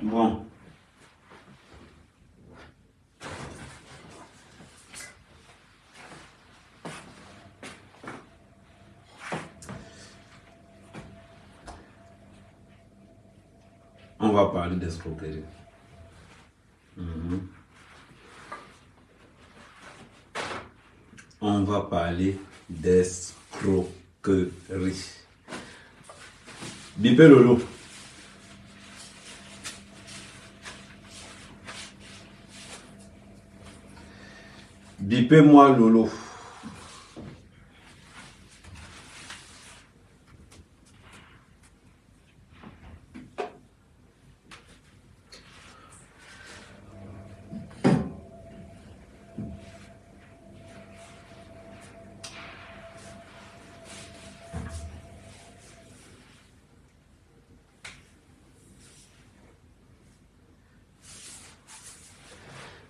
Bon. On va parler d'escroquerie. On va parler d'escroquerie. Bipé Lolo. Bipé moi Lolo.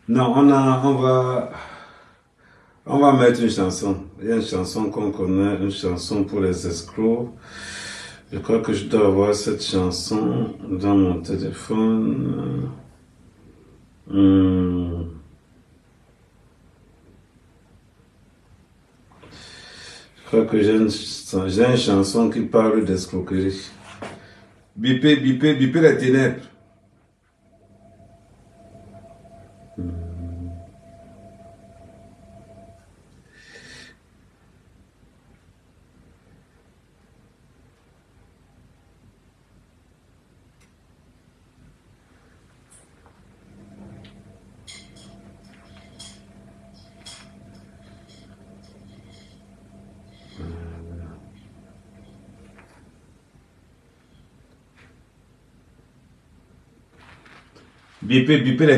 Non, on va mettre une chanson. Il y a une chanson qu'on connaît, une chanson pour les escrocs. Je crois que je dois avoir cette chanson dans mon téléphone. Je crois que j'ai une chanson qui parle d'escroquerie. Bipé les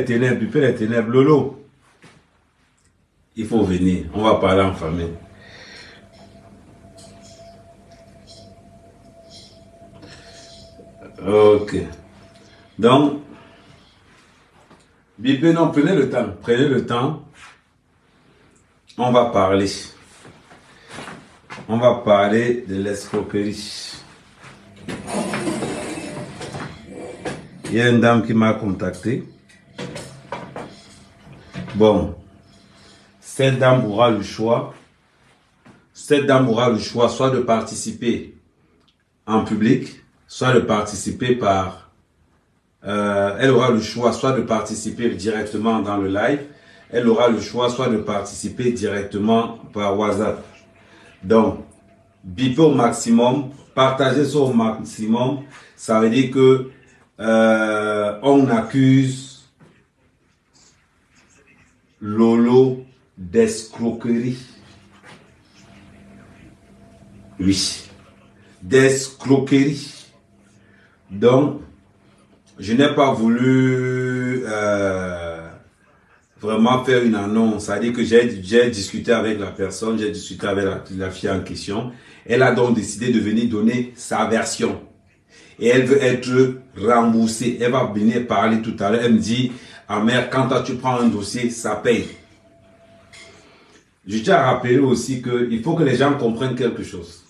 ténèbres. Bipé les ténèbres. Lolo, il faut venir. On va parler en famille. Ok. Donc, Bipé, non, prenez le temps. On va parler. On va parler de l'escroquerie. Il y a une dame qui m'a contacté. Bon, cette dame aura le choix. Soit de participer en public, soit de participer par... elle aura le choix soit de participer directement dans le live. Elle aura le choix soit de participer directement par WhatsApp. Donc, bipez au maximum, partagez ça au maximum. Ça veut dire que on accuse Lolo d'escroquerie. Oui, d'escroquerie. Donc, je n'ai pas voulu vraiment faire une annonce. C'est-à-dire que j'ai discuté avec la personne, j'ai discuté avec la fille en question. Elle a donc décidé de venir donner sa version. Et elle veut être remboursée. Elle va venir parler tout à l'heure. Elle me dit, ah mère, quand toi tu prends un dossier, ça paye. Je tiens à rappeler aussi qu'il faut que les gens comprennent quelque chose.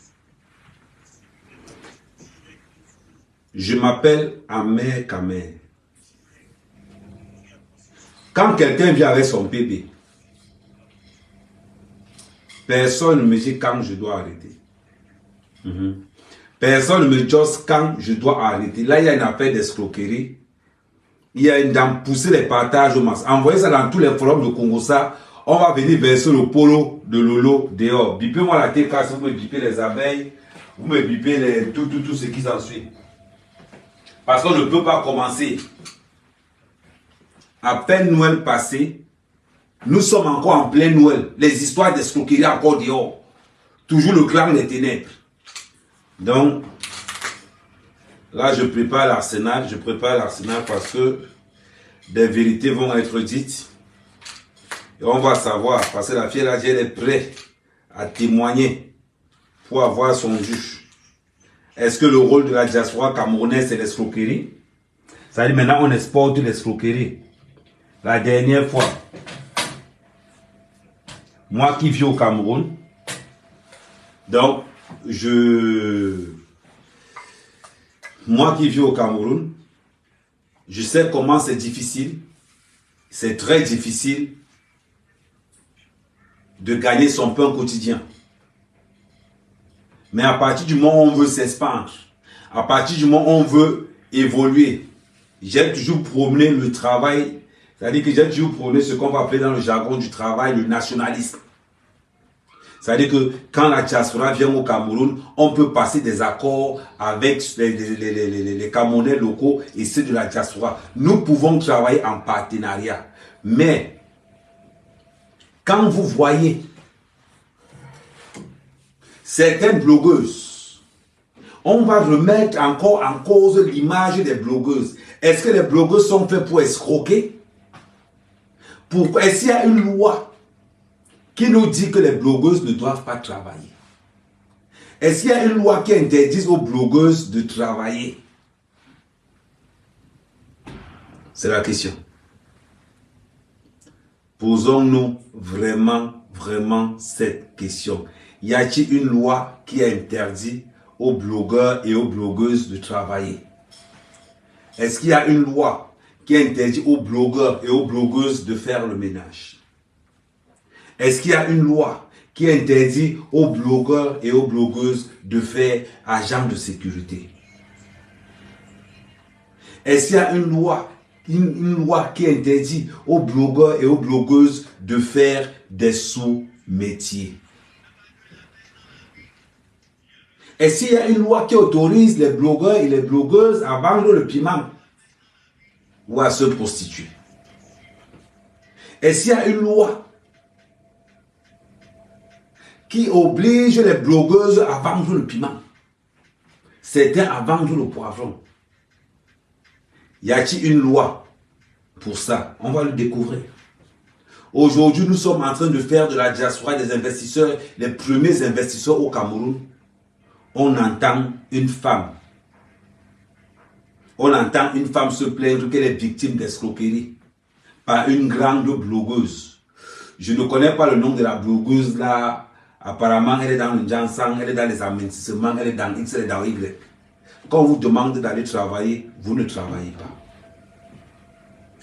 Je m'appelle Amer Kamer. Quand quelqu'un vient avec son bébé, personne ne me dit quand je dois arrêter. Personne ne me dit quand je dois arrêter. Là, il y a une affaire d'escroquerie. Il y a une dame, pousser les partages au max. Envoyez ça dans tous les forums de Congo, ça. On va venir verser le polo de Lolo dehors. Bipez-moi la TK, si vous me bipez les abeilles, vous me bipez tout ce qui s'ensuit. Parce qu'on ne peut pas commencer. À peine Noël passé, nous sommes encore en plein Noël. Les histoires d'escroquerie encore dehors. Toujours le clan des ténèbres. Donc, là, je prépare l'arsenal. Parce que des vérités vont être dites. Et on va savoir. Parce que la fille, là, elle est prête à témoigner pour avoir son juge. Est-ce que le rôle de la diaspora camerounaise, c'est l'escroquerie? Ça veut dire maintenant, on exporte l'escroquerie. La dernière fois, moi qui vis au Cameroun, donc, je Je sais comment c'est difficile. C'est très difficile de gagner son pain quotidien. Mais à partir du moment où on veut s'expandre, à partir du moment où on veut évoluer, j'aime toujours promener le travail, c'est-à-dire que j'aime toujours promener ce qu'on va appeler dans le jargon du travail le nationalisme. C'est-à-dire que quand la diaspora vient au Cameroun, on peut passer des accords avec les Camerounais locaux et ceux de la diaspora. Nous pouvons travailler en partenariat. Mais quand vous voyez certaines blogueuses, on va remettre encore en cause l'image des blogueuses. Est-ce que les blogueuses sont faites pour escroquer? Est-ce qu'il y a une loi qui nous dit que les blogueuses ne doivent pas travailler? Est-ce qu'il y a une loi qui interdit aux blogueuses de travailler? C'est la question. Posons-nous vraiment cette question. Y a-t-il une loi qui interdit aux blogueurs et aux blogueuses de travailler? Est-ce qu'il y a une loi qui interdit aux blogueurs et aux blogueuses de faire le ménage? Est-ce qu'il y a une loi qui interdit aux blogueurs et aux blogueuses de faire agent de sécurité? Est-ce qu'il y a une loi qui interdit aux blogueurs et aux blogueuses de faire des sous-métiers? Est-ce qu'il y a une loi qui autorise les blogueurs et les blogueuses à vendre le piment ou à se prostituer? Est-ce qu'il y a une loi qui oblige les blogueuses à vendre le piment, certains à vendre le poivron? Y a-t-il une loi pour ça? On va le découvrir. Aujourd'hui, nous sommes en train de faire de la diaspora des investisseurs, les premiers investisseurs au Cameroun. On entend une femme. On entend une femme se plaindre qu'elle est victime d'escroquerie par une grande blogueuse. Je ne connais pas le nom de la blogueuse là. Apparemment, elle est dans le Jansan, elle est dans les investissements, elle est dans X, elle est dans Y. Quand on vous demande d'aller travailler, vous ne travaillez pas.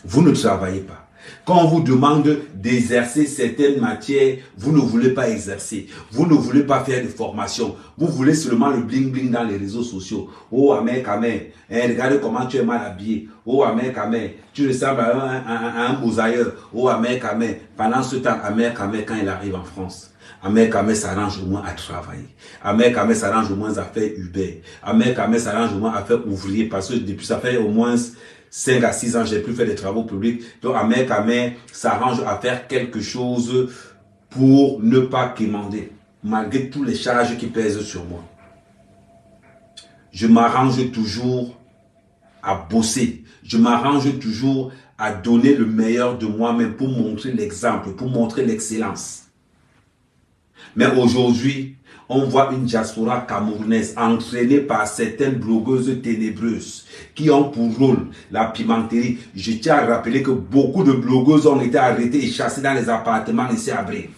Vous ne travaillez pas. Quand on vous demande d'exercer certaines matières, vous ne voulez pas exercer. Vous ne voulez pas faire de formation. Vous voulez seulement le bling-bling dans les réseaux sociaux. Oh, Amer Kamer, regarde comment tu es mal habillé. Oh, Amer Kamer, tu ressembles à un mosailleur. Oh, Amer Kamer. Pendant ce temps, Amer Kamer, quand il arrive en France, Amer Kamer s'arrange au moins à travailler. Amer Kamer s'arrange au moins à faire Uber. Amer Kamer s'arrange au moins à faire ouvrier. Parce que depuis ça fait au moins 5 à 6 ans, j'ai pu faire des travaux publics. Donc, Amer Kamer s'arrange à faire quelque chose pour ne pas quémander, malgré toutes les charges qui pèsent sur moi. Je m'arrange toujours à bosser. Je m'arrange toujours à donner le meilleur de moi-même pour montrer l'exemple, pour montrer l'excellence. Mais aujourd'hui, on voit une diaspora camerounaise entraînée par certaines blogueuses ténébreuses qui ont pour rôle la pimenterie. Je tiens à rappeler que beaucoup de blogueuses ont été arrêtées et chassées dans les appartements ici à Brive.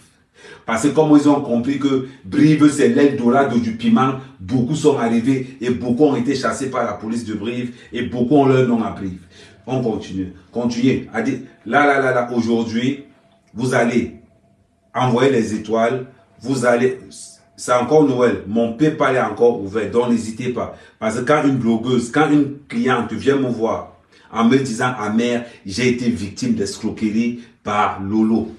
Parce que comme ils ont compris que Brive c'est l'Eldorado du piment, beaucoup sont arrivés et beaucoup ont été chassés par la police de Brive et beaucoup ont leur nom à Brive. On continue. Continuez à dire, là, aujourd'hui, vous allez envoyer les étoiles, vous allez... C'est encore Noël, mon PayPal est encore ouvert, donc n'hésitez pas. Parce que quand une blogueuse, quand une cliente vient me voir en me disant « Amer, j'ai été victime d'escroquerie par Lolo »,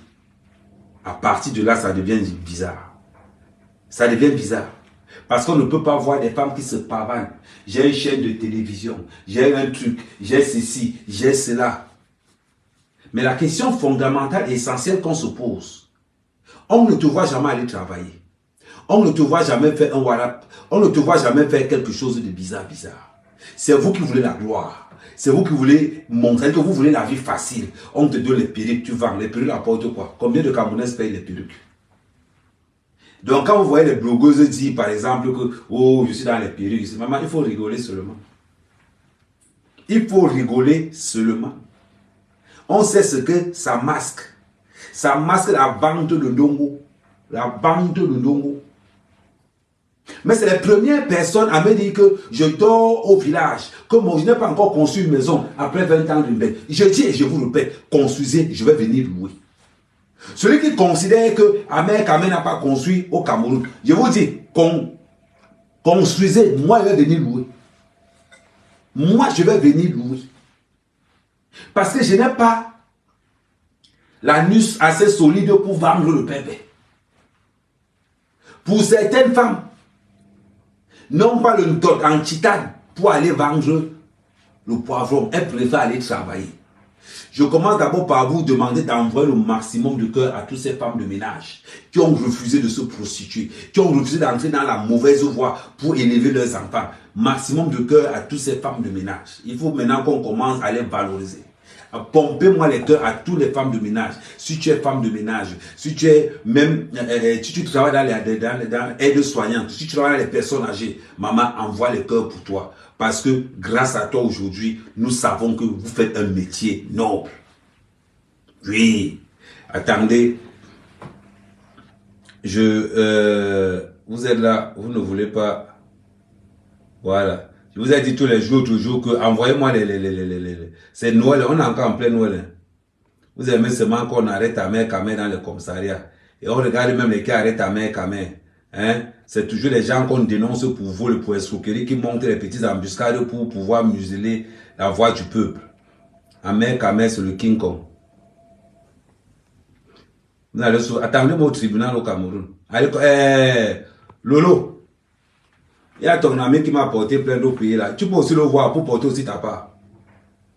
à partir de là, ça devient bizarre. Ça devient bizarre. Parce qu'on ne peut pas voir des femmes qui se pavanent. J'ai une chaîne de télévision, j'ai un truc, j'ai ceci, j'ai cela. Mais la question fondamentale et essentielle qu'on se pose, on ne te voit jamais aller travailler. On ne te voit jamais faire un WhatsApp. On ne te voit jamais faire quelque chose de bizarre. C'est vous qui voulez la gloire. C'est vous qui voulez montrer que vous voulez la vie facile. On te donne les perruques, tu vends. Les perruques apportent quoi? Combien de Camerounaises payent les perruques? Donc quand vous voyez les blogueuses dire par exemple que oh, je suis dans les perruques, maman, il faut rigoler seulement. Il faut rigoler seulement. On sait ce que ça masque. Ça masque la vente de Ndongo. La vente de Ndongo. Mais c'est les premières personnes à me dire que je dors au village, que moi, je n'ai pas encore construit une maison après 20 ans d'une bête. Je dis et je vous répète, construisez, je vais venir louer. Celui qui considère que Ahmed Kamé n'a pas construit au Cameroun, je vous dis, construisez, moi je vais venir louer. Moi je vais venir louer. Parce que je n'ai pas l'anus assez solide pour vendre le bébé. Pour certaines femmes, n'ont pas le dot en titane pour aller vendre le poivron. Elles préfèrent aller travailler. Je commence d'abord par vous demander d'envoyer le maximum de cœur à toutes ces femmes de ménage qui ont refusé de se prostituer, qui ont refusé d'entrer dans la mauvaise voie pour élever leurs enfants. Maximum de cœur à toutes ces femmes de ménage. Il faut maintenant qu'on commence à les valoriser. Pompez-moi les cœurs à toutes les femmes de ménage. Si tu es femme de ménage, si tu es même, si tu travailles dans l'aide soignante, si tu travailles dans les personnes âgées, maman envoie les cœurs pour toi. Parce que grâce à toi aujourd'hui, nous savons que vous faites un métier noble. Oui. Attendez. Vous êtes là, vous ne voulez pas. Voilà. Je vous ai dit tous les jours, toujours que envoyez-moi c'est Noël, on est encore en plein Noël. Hein. Vous aimez seulement qu'on arrête ta mère Kamé dans le commissariat. Et on regarde même les qui arrêtent ta mère Kamé. Hein? C'est toujours les gens qu'on dénonce pour vol, pour escroquerie, qui montent les petites embuscades pour pouvoir museler la voix du peuple. Ahmed Kamé, c'est le King Kong. Vous allez attendez-moi au tribunal au Cameroun. Allez, Lolo. Il y a ton ami qui m'a porté plein d'autres pays là. Tu peux aussi le voir pour porter aussi ta part.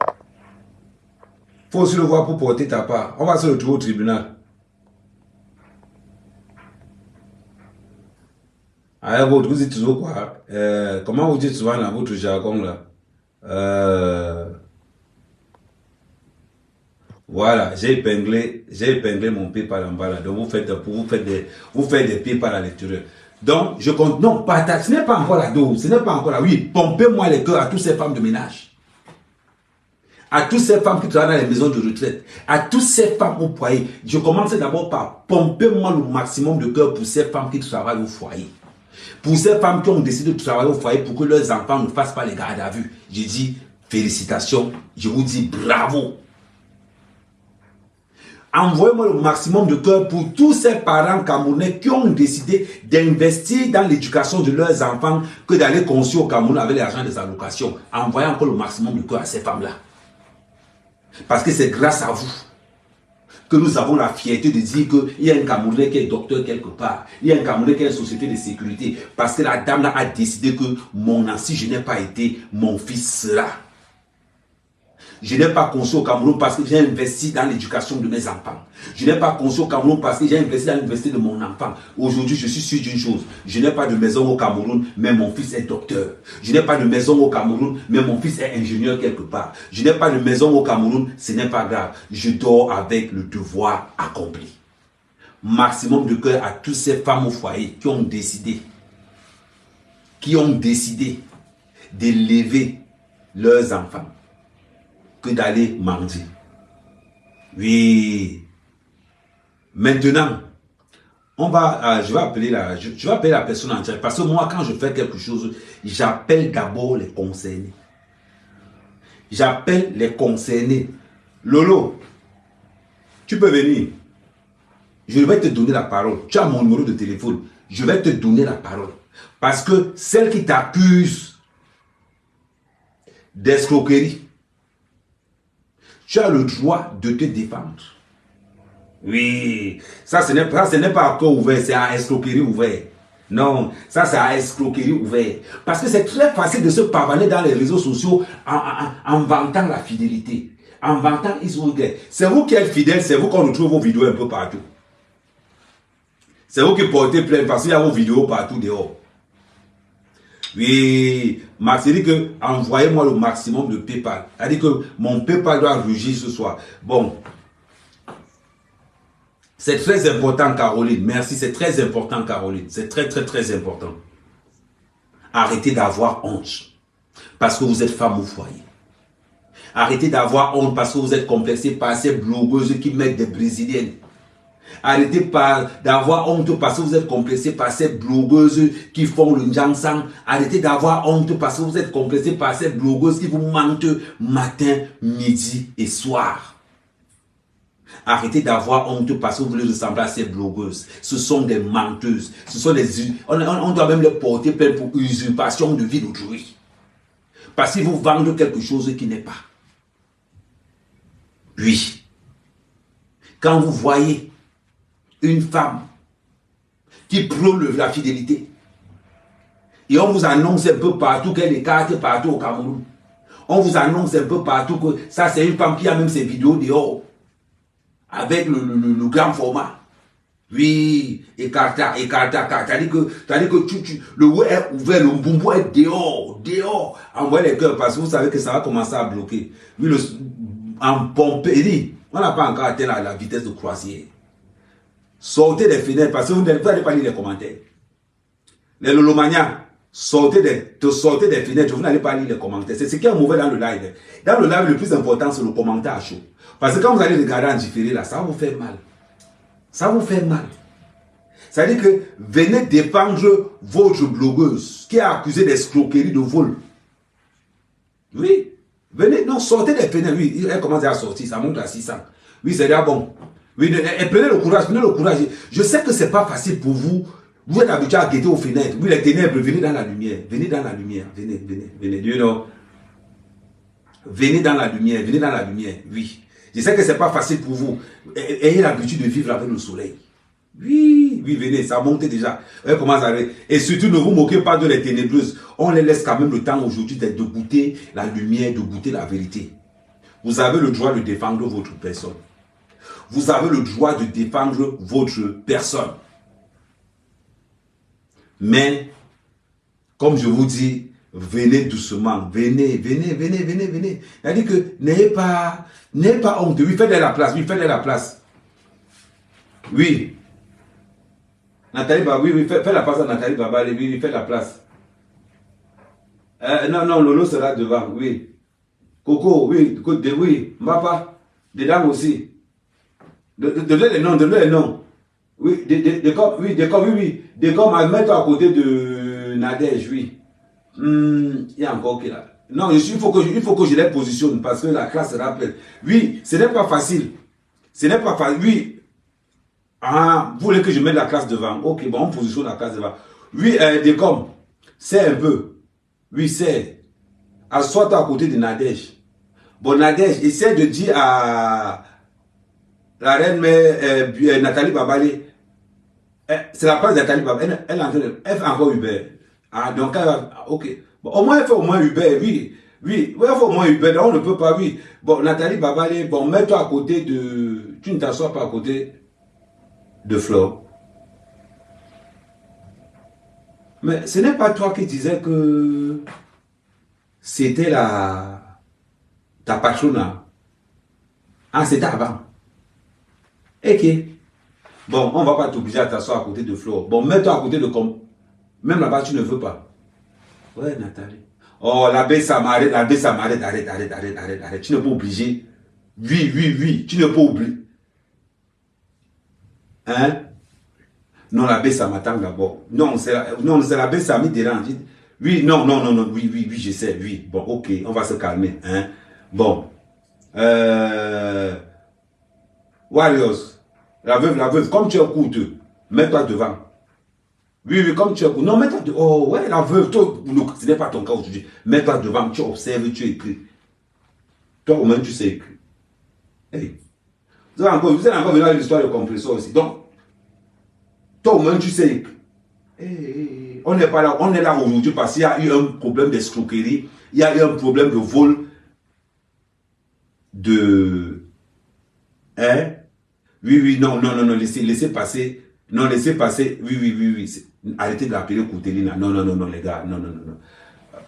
Il faut aussi le voir pour porter ta part. On va se retrouver au tribunal. Alors, vous dites toujours quoi? Comment vous dites souvent dans votre jargon là? Voilà, j'ai épinglé mon PayPal en bas là. Donc vous faites des PayPal à l'intérieur. Donc, je compte, non, partage, ce n'est pas encore la dose, ce n'est pas encore là. Oui, pompez-moi les cœurs à toutes ces femmes de ménage. À toutes ces femmes qui travaillent dans les maisons de retraite. À toutes ces femmes au foyer. Je commence d'abord par pomper-moi le maximum de cœur pour ces femmes qui travaillent au foyer. Pour ces femmes qui ont décidé de travailler au foyer pour que leurs enfants ne fassent pas les gardes à vue. Je dis félicitations, je vous dis bravo. Envoyez-moi le maximum de cœur pour tous ces parents camerounais qui ont décidé d'investir dans l'éducation de leurs enfants que d'aller construire au Cameroun avec l'argent des allocations. Envoyez encore le maximum de cœur à ces femmes-là. Parce que c'est grâce à vous que nous avons la fierté de dire qu'il y a un Camerounais qui est docteur quelque part. Il y a un Camerounais qui a une société de sécurité. Parce que la dame là a décidé que si je n'ai pas été, mon fils sera. Je n'ai pas conçu au Cameroun parce que j'ai investi dans l'éducation de mes enfants. Je n'ai pas conçu au Cameroun parce que j'ai investi dans l'université de mon enfant. Aujourd'hui, je suis sûr d'une chose. Je n'ai pas de maison au Cameroun, mais mon fils est docteur. Je n'ai pas de maison au Cameroun, mais mon fils est ingénieur quelque part. Je n'ai pas de maison au Cameroun, ce n'est pas grave. Je dors avec le devoir accompli. Maximum de cœur à toutes ces femmes au foyer qui ont décidé d'élever leurs enfants que d'aller mendier. Oui. Maintenant, je vais appeler la personne entière. Parce que moi, quand je fais quelque chose, j'appelle d'abord les concernés. J'appelle les concernés. Lolo, tu peux venir. Je vais te donner la parole. Tu as mon numéro de téléphone. Je vais te donner la parole. Parce que celle qui t'accuse d'escroquerie, tu as le droit de te défendre. Oui, ça ce n'est pas encore ouvert, c'est à escroquerie ouvert. Non, ça c'est à escroquerie ouvert. Parce que c'est très facile de se pavaner dans les réseaux sociaux en vantant la fidélité. En vantant Israël. C'est vous qui êtes fidèle, c'est vous qu'on retrouve vos vidéos un peu partout. C'est vous qui portez plainte parce qu'il y a vos vidéos partout dehors. Oui, Max dit que envoyez-moi le maximum de PayPal. Elle dit que mon PayPal doit rugir ce soir. Bon, c'est très important, Caroline. Merci, c'est très important, Caroline. C'est très, très, très important. Arrêtez d'avoir honte parce que vous êtes femme au foyer. Arrêtez d'avoir honte parce que vous êtes complexé par ces blogueuses qui mettent des brésiliennes. Arrêtez d'avoir honte parce que vous êtes complexé par ces blogueuses qui font le njangsang. Arrêtez d'avoir honte parce que vous êtes complexé par ces blogueuses qui vous mentent matin, midi et soir. Arrêtez d'avoir honte parce que vous voulez ressembler à ces blogueuses. Ce sont des menteuses. Ce sont on doit même les porter plainte pour usurpation de vie d'autrui. Parce qu'ils vous vendent quelque chose qui n'est pas. Oui. Quand vous voyez une femme qui prône la fidélité et on vous annonce un peu partout qu'elle écarte partout au Cameroun, on vous annonce un peu partout que ça c'est une femme qui a même ses vidéos dehors avec le grand format. Oui, écarta. C'est-à-dire que le web est ouvert, le boumbo est dehors. Envoyez les cœurs parce que vous savez que ça va commencer à bloquer. Oui, en Pompéi, on n'a pas encore atteint la vitesse de croisière. Sortez des fenêtres parce que vous n'allez pas lire les commentaires. Les lolomanias, sortez des fenêtres, vous n'allez pas lire les commentaires. C'est ce qui est mauvais dans le live. Dans le live, le plus important, c'est le commentaire à chaud. Parce que quand vous allez regarder en différé, là, ça va vous faire mal. Ça vous fait mal. C'est-à-dire que venez défendre votre blogueuse qui est accusée d'escroquerie, de vol. Oui. Venez, non, sortez des fenêtres. Oui, elle commence à sortir, ça monte à 600. Oui, c'est déjà bon. Oui, prenez le courage, Je sais que ce n'est pas facile pour vous. Vous êtes habitué à guetter aux fenêtres. Oui, les ténèbres, venez dans la lumière. Venez, you know. Venez dans la lumière, oui. Je sais que ce n'est pas facile pour vous. Ayez l'habitude de vivre avec le soleil. Oui, venez, ça monte déjà. Et surtout, ne vous moquez pas de les ténébreuses. On les laisse quand même le temps aujourd'hui de goûter la lumière, de goûter la vérité. Vous avez le droit de défendre votre personne. Vous avez le droit de défendre votre personne. Mais, comme je vous dis, venez doucement, venez. C'est-à-dire que n'ayez pas honte. Oui, faites-les la place, Oui. Nathalie Baba, oui, faites la place à Nathalie Baba, oui, faites la place. Non, Lolo sera devant, oui. Coco, oui, Mbapa, dedans aussi. Donnez les noms. Oui, Décom, mets-toi à côté de Nadège, oui. Il y a encore qui là. Non, il faut que je les positionne parce que la classe sera pleine. Oui, ce n'est pas facile. Oui. Ah, vous voulez que je mette la classe devant? Ok, bon, on positionne la classe devant. Oui, Décom, c'est un peu. Oui, c'est. Assois-toi à côté de Nadège. Bon, Nadège, essaie de dire à la reine Nathalie Babali. C'est la place de Nathalie Babali. Elle fait encore Uber. Ah, donc, ok. Bon, au moins, elle fait au moins Uber, oui. Oui, il faut au moins Uber. On ne peut pas, oui. Bon, Nathalie Babali, bon, mets-toi à côté de. Tu ne t'assois pas à côté de Flore. Mais ce n'est pas toi qui disais que c'était ta patronne. Ah, c'était avant. Ok. Bon, on ne va pas t'obliger à t'asseoir à côté de Flore. Bon, mets-toi à côté de comme. Même là-bas, tu ne veux pas. Ouais, Nathalie. Oh, l'abbé Samarette, arrête. Tu n'es pas obligé. Oui. Tu n'es pas obligé. Hein? Non, l'abbé ça m'attend d'abord. Non, c'est l'abbé ça me dérange. Oui, non, oui, je sais, oui. Bon, ok, on va se calmer. Hein? Bon. Warriors, la veuve, comme tu es coûteux, mets-toi devant. Oui, comme tu es coûteux. Non, mets-toi devant. Oh, ouais, la veuve, toi, ce n'est pas ton cas aujourd'hui. Mets-toi devant, tu observes, tu écris. Toi, au moins, tu sais écrire. Hey. Vous êtes encore venu à l'histoire de compresseur aussi. Donc, toi, au moins, tu sais écrire. Hey. On n'est pas là, on est là aujourd'hui parce qu'il y a eu un problème d'escroquerie, il y a eu un problème de vol Hein? Oui, non, laissez passer. Non, laissez passer. Oui. Arrêtez de l'appeler Koutelina. Non, les gars. Non.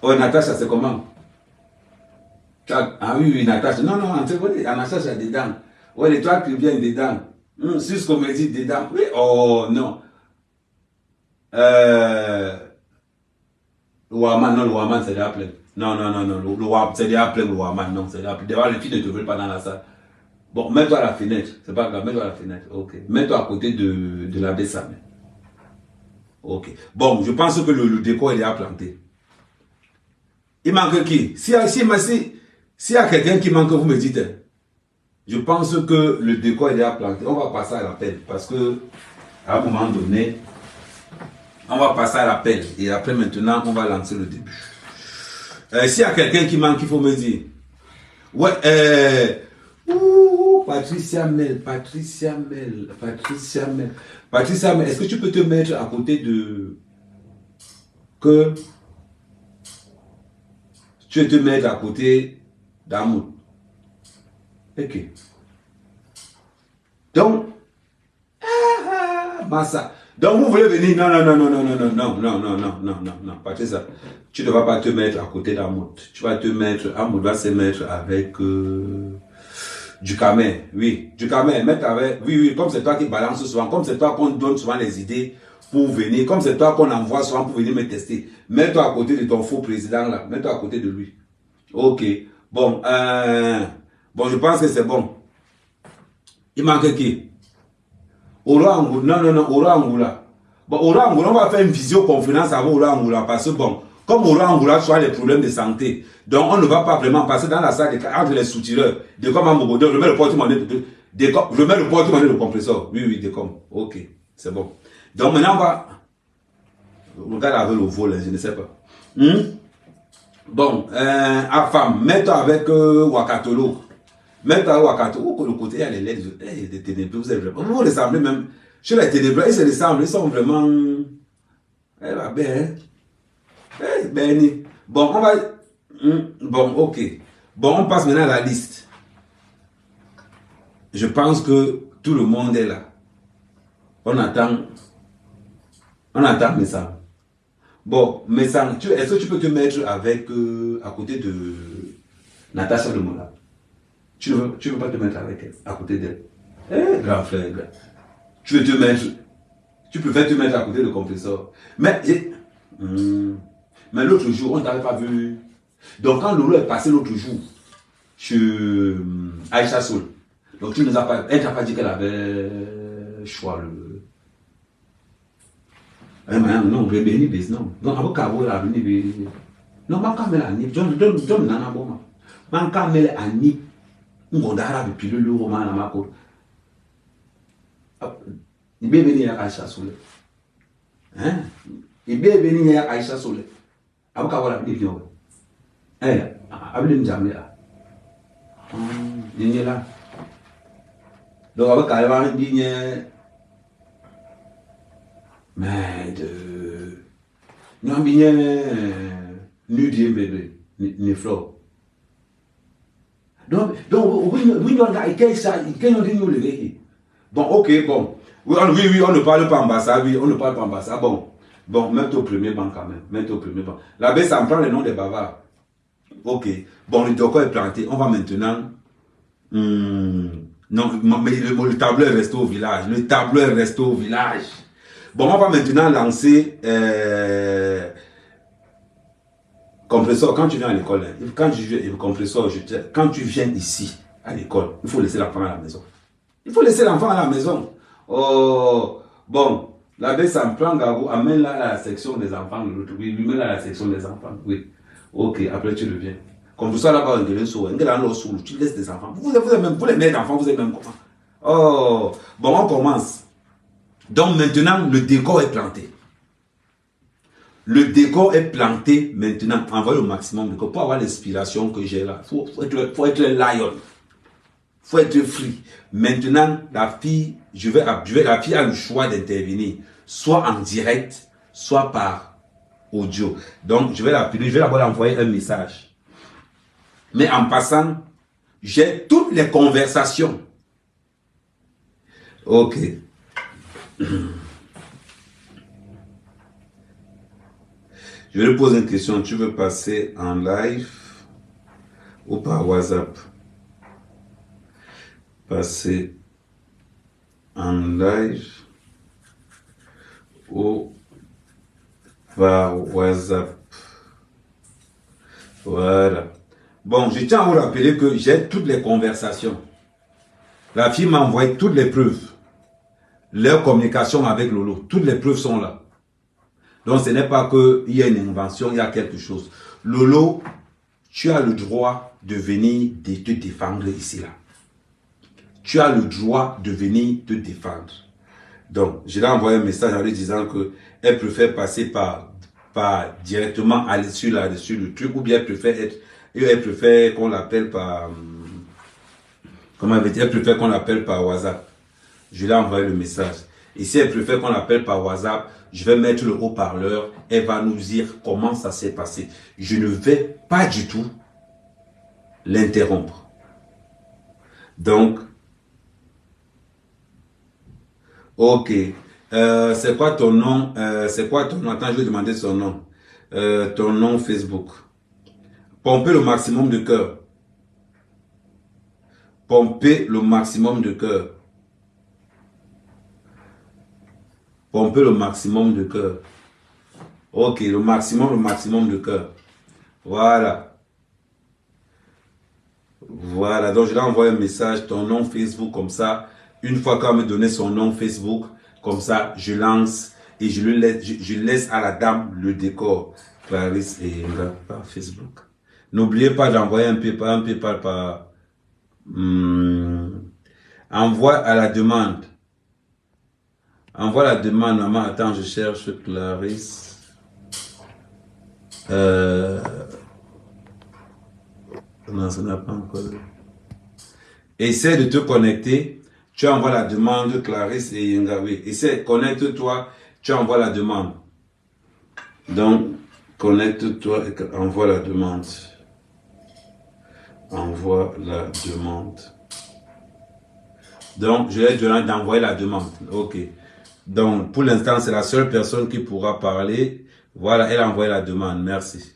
Oh, Natacha, c'est comment? Ah oui, Natacha. Non, Natacha, dedans. Ouais, les trois qui viennent dedans. Sus comme me dit dedans. Oui, oh, non. Le Waman, c'est déjà plein. Non, c'est déjà plein, le Waman. Non, c'est déjà plein. Devant les filles ne te veulent pas dans la salle. Bon, mets-toi à la fenêtre. C'est pas grave, mets-toi à la fenêtre. Ok. Mets-toi à côté de l'abbé Samé. Ok. Bon, je pense que le décor il est à planter. Il manque qui? S'il y a quelqu'un qui manque, vous me dites. Je pense que le décor il est à planter. On va passer à l'appel. Parce que, à un moment donné, on va passer à l'appel. Et après, maintenant, on va lancer le début. S'il y a quelqu'un qui manque, il faut me dire. Ouais, Patricia Mel, est-ce que tu peux te mettre à côté de... Que tu veux te mettre à côté d'Amour. Ok. Donc, Massa. Donc vous voulez venir? Non, non, non, non, non, non, non, non, non, non, non, non, non, non, Patricia. Tu ne vas pas te mettre à côté d'Amour. Tu vas te mettre, Amour va se mettre avec... du camel, oui, du camel, mettre avec, oui, oui, comme c'est toi qui balance souvent, comme c'est toi qu'on donne souvent les idées pour venir, comme c'est toi qu'on envoie souvent pour venir me tester, mets-toi à côté de ton faux président là, mets-toi à côté de lui. Ok, bon, bon, je pense que c'est bon. Il manque qui? Aura Angoula, non, non, non, Aura Angoula. Bon, Aura Angoula, on va faire une visioconférence avec Aura Angoula parce que bon, comme Aura Angoula soit les problèmes de santé, donc on ne va pas vraiment passer dans la salle entre les soutireurs, de comme à Mogodo, je mets le porte-monnaie je mets le porte-monnaie de compresseur. Oui, oui, de comme. Ok, c'est bon. Donc maintenant on va. Regarde avec le vol, je ne sais pas. Bon, à femme, mets-toi avec Wakatolo. Mets-toi avec Wakatolo. Le côté, il y a les lettres, des ténébreux, vous vous ressemblez même. Chez les ténébreux, ils se ressemblent, ils sont vraiment. Eh va bien, eh, Benny. Bon, on va. Bon, ok. Bon, on passe maintenant à la liste. Je pense que tout le monde est là. On attend. On attend Messang. Bon, Messang, est-ce que tu peux te mettre avec à côté de Natacha de Mola? Tu veux pas te mettre avec elle, à côté d'elle? Eh, grand frère, grand. Tu veux te mettre. Tu préfères te mettre à côté de compresseur. Mais, mais l'autre jour, on ne t'avait pas vu. Donc, quand Lolo est passé l'autre jour, chez Aïcha Soul, donc tu nous as pas, elle t'a pas dit qu'elle avait choix le. Non, je vais bénir, non. Donc, avant qu'elle va venir, non, je vais venir, John Nana Boma. Je vais venir, on va depuis le roman à ma côte. Il va venir à Aïcha Soul. Hein? Il va venir à Aïcha Soul. Avant qu'elle va venir, eh, avec le Djamé là. Il est là. Donc, avec qu'elle va venir, mais de. Non, bien, nu d'y bébé, ni flot. Donc, oui, on a écrit ça, il nous le bon, ok, bon. Oui, oui, on ne parle pas ambassade, oui, on ne parle pas ambassade. Bon, bon, mets-toi au premier banc quand même, mets-toi au premier banc. La baisse, ça me prend le nom des bavards. Ok, bon, le décor est planté. On va maintenant. Non, mais le tableau est resté au village. Le tableau est resté au village. Bon, on va maintenant lancer. Compresseur, quand tu viens à l'école, quand tu viens ici à l'école, il faut laisser l'enfant à la maison. Il faut laisser l'enfant à la maison. Oh, bon, l'abbé Samplan Gabo amène-la à la section des enfants. Oui, lui met à la section des enfants. Oui. Ok, après tu reviens. Comme ça là-bas, tu laisses des enfants. Vous les mères d'enfants, vous êtes même comment? Oh, bon, on commence. Donc maintenant, le décor est planté. Le décor est planté maintenant. Envoyez au maximum de décor pour avoir l'inspiration que j'ai là. Faut être lion. Faut être free. Maintenant, la fille, la fille a le choix d'intervenir, soit en direct, soit par audio. Donc, je vais l'appeler, je vais d'abord envoyer un message. Mais en passant, j'ai toutes les conversations. Ok. Je vais lui poser une question. Tu veux passer en live ou par WhatsApp? Passer en live ou par WhatsApp. Voilà. Bon, je tiens à vous rappeler que j'ai toutes les conversations. La fille m'a envoyé toutes les preuves. Leur communication avec Lolo, toutes les preuves sont là. Donc ce n'est pas qu'il y a une invention, il y a quelque chose. Lolo, tu as le droit de venir te défendre ici, là. Tu as le droit de venir te défendre. Donc, je l'ai envoyé un message en lui disant qu'elle préfère passer par directement aller sur le truc, ou bien elle préfère qu'on l'appelle par, comment elle veut dire, elle préfère qu'on l'appelle par WhatsApp. Je lui ai envoyé le message. Et si elle préfère qu'on l'appelle par WhatsApp, je vais mettre le haut-parleur. Elle va nous dire comment ça s'est passé. Je ne vais pas du tout l'interrompre. Donc, ok. C'est quoi ton nom? C'est quoi ton nom? Attends, je vais demander son nom. Ton nom Facebook. Pomper le maximum de cœur. Pomper le maximum de cœur. Pomper le maximum de cœur. Ok, le maximum de cœur. Voilà. Voilà, donc je lui ai envoyé un message, ton nom Facebook, comme ça. Une fois qu'elle me donné son nom Facebook, comme ça, je lance et je laisse à la dame le décor. Clarisse et Inga par Facebook. N'oubliez pas d'envoyer un PayPal par... envoie à la demande. Envoie la demande, maman. Attends, je cherche Clarisse. Non, ça n'a pas encore... Essaie de te connecter. Tu envoies la demande, Clarisse et Yenga. Oui. Essaie, connecte-toi. Tu envoies la demande. Donc, connecte-toi et envoie la demande. Envoie la demande. Donc, je vais te demander d'envoyer la demande. OK. Donc, pour l'instant, c'est la seule personne qui pourra parler. Voilà, elle a envoyé la demande. Merci.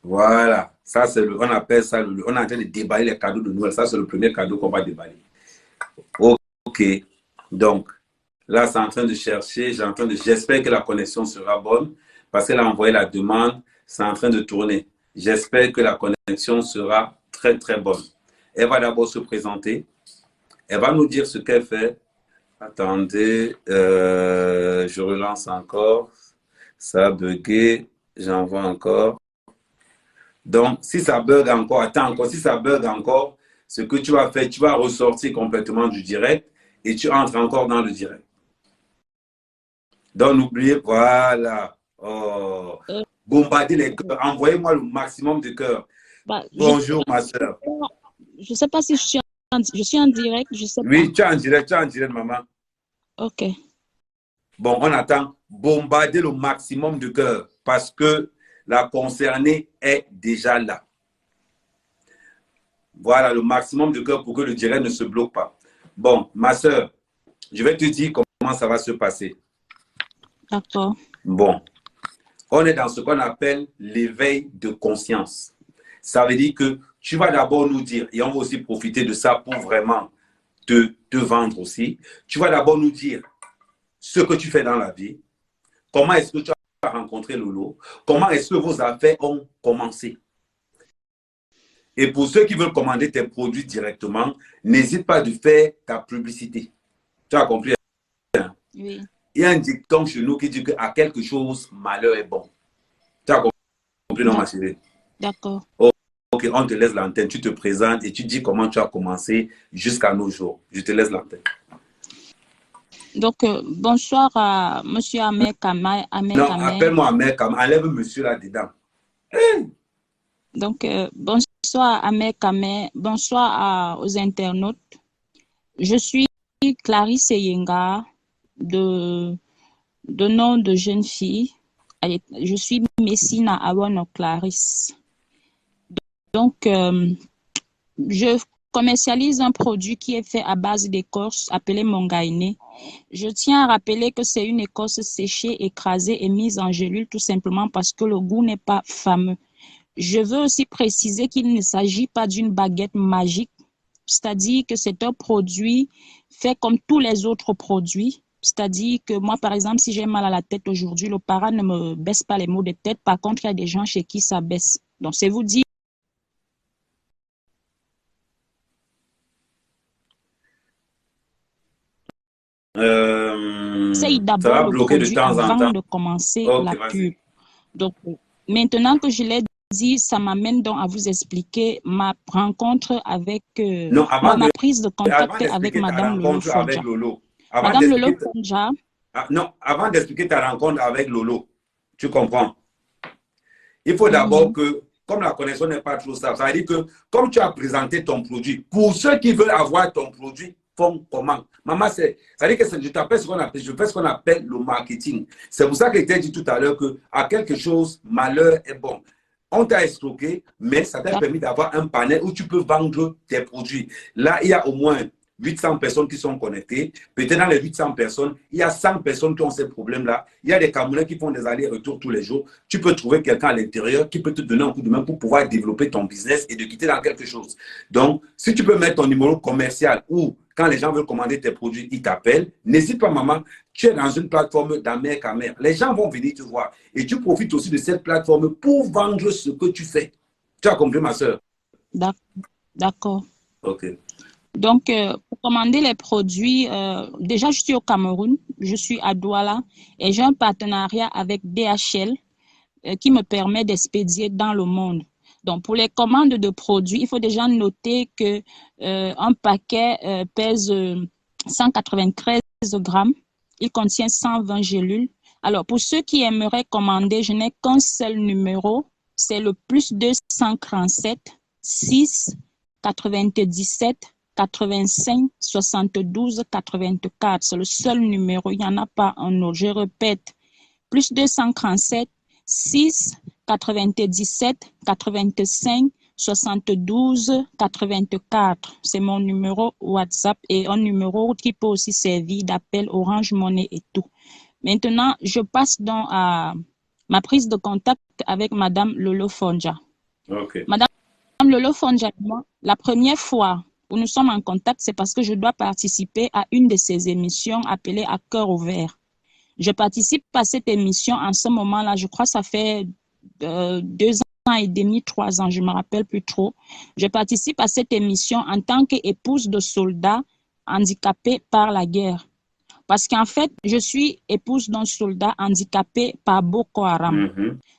Voilà. Ça, c'est on appelle ça, on est en train de déballer les cadeaux de Noël. Ça, c'est le premier cadeau qu'on va déballer. OK. Donc, là, c'est en train de chercher. J'espère que la connexion sera bonne parce qu'elle a envoyé la demande. C'est en train de tourner. J'espère que la connexion sera très, très bonne. Elle va d'abord se présenter. Elle va nous dire ce qu'elle fait. Attendez, je relance encore. Ça a bugué. J'envoie encore. Donc, si ça bug encore, attends encore. Si ça bug encore, ce que tu vas faire, tu vas ressortir complètement du direct et tu entres encore dans le direct. Donc, n'oubliez, voilà. Oh. Bombardez les cœurs. Envoyez-moi le maximum de cœurs. Bah, Bonjour, ma soeur. Je ne sais pas si je suis en direct. Je sais Oui, pas. tu es en direct, maman. OK. Bon, on attend. Bombarder le maximum de cœurs parce que la concernée est déjà là. Voilà, le maximum de cœurs pour que le direct ne se bloque pas. Bon, ma soeur, je vais te dire comment ça va se passer. D'accord. Bon, on est dans ce qu'on appelle l'éveil de conscience. Ça veut dire que tu vas d'abord nous dire, et on va aussi profiter de ça pour vraiment te vendre aussi. Tu vas d'abord nous dire ce que tu fais dans la vie, comment est-ce que tu as rencontré Lolo, comment est-ce que vos affaires ont commencé. Et pour ceux qui veulent commander tes produits directement, n'hésite pas de faire ta publicité. Tu as compris? Oui. Il y a un dicton chez nous qui dit qu'à quelque chose, malheur est bon. Tu as compris, non, ma chérie? D'accord. Ok, on te laisse l'antenne. Tu te présentes et tu dis comment tu as commencé jusqu'à nos jours. Je te laisse l'antenne. Donc, bonsoir à M. Ahmed Kamay. Non, appelle-moi Ahmed Kamay. Enlève monsieur là-dedans. Hey! Donc, bonsoir à Ahmed Kamay. Bonsoir aux internautes. Je suis Clarisse Yenga, de nom de jeune fille. Je suis Messina Awono Clarisse. Donc, je commercialise un produit qui est fait à base d'écorce appelé Mongaine. Je tiens à rappeler que c'est une écorce séchée, écrasée et mise en gélule tout simplement parce que le goût n'est pas fameux. Je veux aussi préciser qu'il ne s'agit pas d'une baguette magique, c'est-à-dire que c'est un produit fait comme tous les autres produits, C'est-à-dire que moi, par exemple, si j'ai mal à la tête aujourd'hui, le para ne me baisse pas les maux de tête. Par contre, il y a des gens chez qui ça baisse. Donc, c'est vous dire. Essaye Ça d'abord va le bloquer de produit temps en avant temps. de commencer Ok, la pub. vas-y. Donc, maintenant que je l'ai dit, ça m'amène donc à vous expliquer ma rencontre avec, Non, ma prise de contact avant avec d'expliquer ta Madame Lolo rencontre avec Fodja. Lolo, avant Madame Lolo d'expliquer Fodja, non, avant d'expliquer ta rencontre avec Lolo, tu comprends? Il faut d'abord mhm, que, comme la connexion n'est pas trop stable, ça veut dire que comme tu as présenté ton produit, pour ceux qui veulent avoir ton produit, font comment? Maman, ça veut dire que je t'appelle ce qu'on appelle, je fais ce qu'on appelle le marketing. C'est pour ça que je t'ai dit tout à l'heure que à quelque chose, malheur est bon. On t'a escroqué, mais ça t'a permis d'avoir un panel où tu peux vendre tes produits. Là, il y a au moins 800 personnes qui sont connectées. Peut-être dans les 800 personnes, il y a 100 personnes qui ont ces problèmes-là. Il y a des Camerounais qui font des allers-retours tous les jours. Tu peux trouver quelqu'un à l'intérieur qui peut te donner un coup de main pour pouvoir développer ton business et de quitter dans quelque chose. Donc, si tu peux mettre ton numéro commercial ou quand les gens veulent commander tes produits, ils t'appellent. N'hésite pas, maman. Tu es dans une plateforme d'amère qu'à mère. Les gens vont venir te voir. Et tu profites aussi de cette plateforme pour vendre ce que tu fais. Tu as compris, ma soeur? d'accord. OK. Donc, pour commander les produits, déjà, je suis au Cameroun, je suis à Douala et j'ai un partenariat avec DHL qui me permet d'expédier dans le monde. Donc, pour les commandes de produits, il faut déjà noter que un paquet pèse 193 grammes. Il contient 120 gélules. Alors, pour ceux qui aimeraient commander, je n'ai qu'un seul numéro. C'est le plus 237 6 97 85 72 84. C'est le seul numéro. Il n'y en a pas un autre. Je répète, plus 237 6 97 85 72 84. C'est mon numéro WhatsApp et un numéro qui peut aussi servir d'appel Orange Money et tout. Maintenant, je passe donc à ma prise de contact avec Madame Lolo Fodja. OK. Madame Lolo Fodja, la première fois où nous sommes en contact, c'est parce que je dois participer à une de ses émissions appelée À cœur ouvert. Je participe à cette émission en ce moment-là, je crois que ça fait 2 ans et demi, 3 ans, je ne me rappelle plus trop. Je participe à cette émission en tant qu'épouse de soldats handicapés par la guerre. Parce qu'en fait, je suis épouse d'un soldat handicapé par Boko Haram.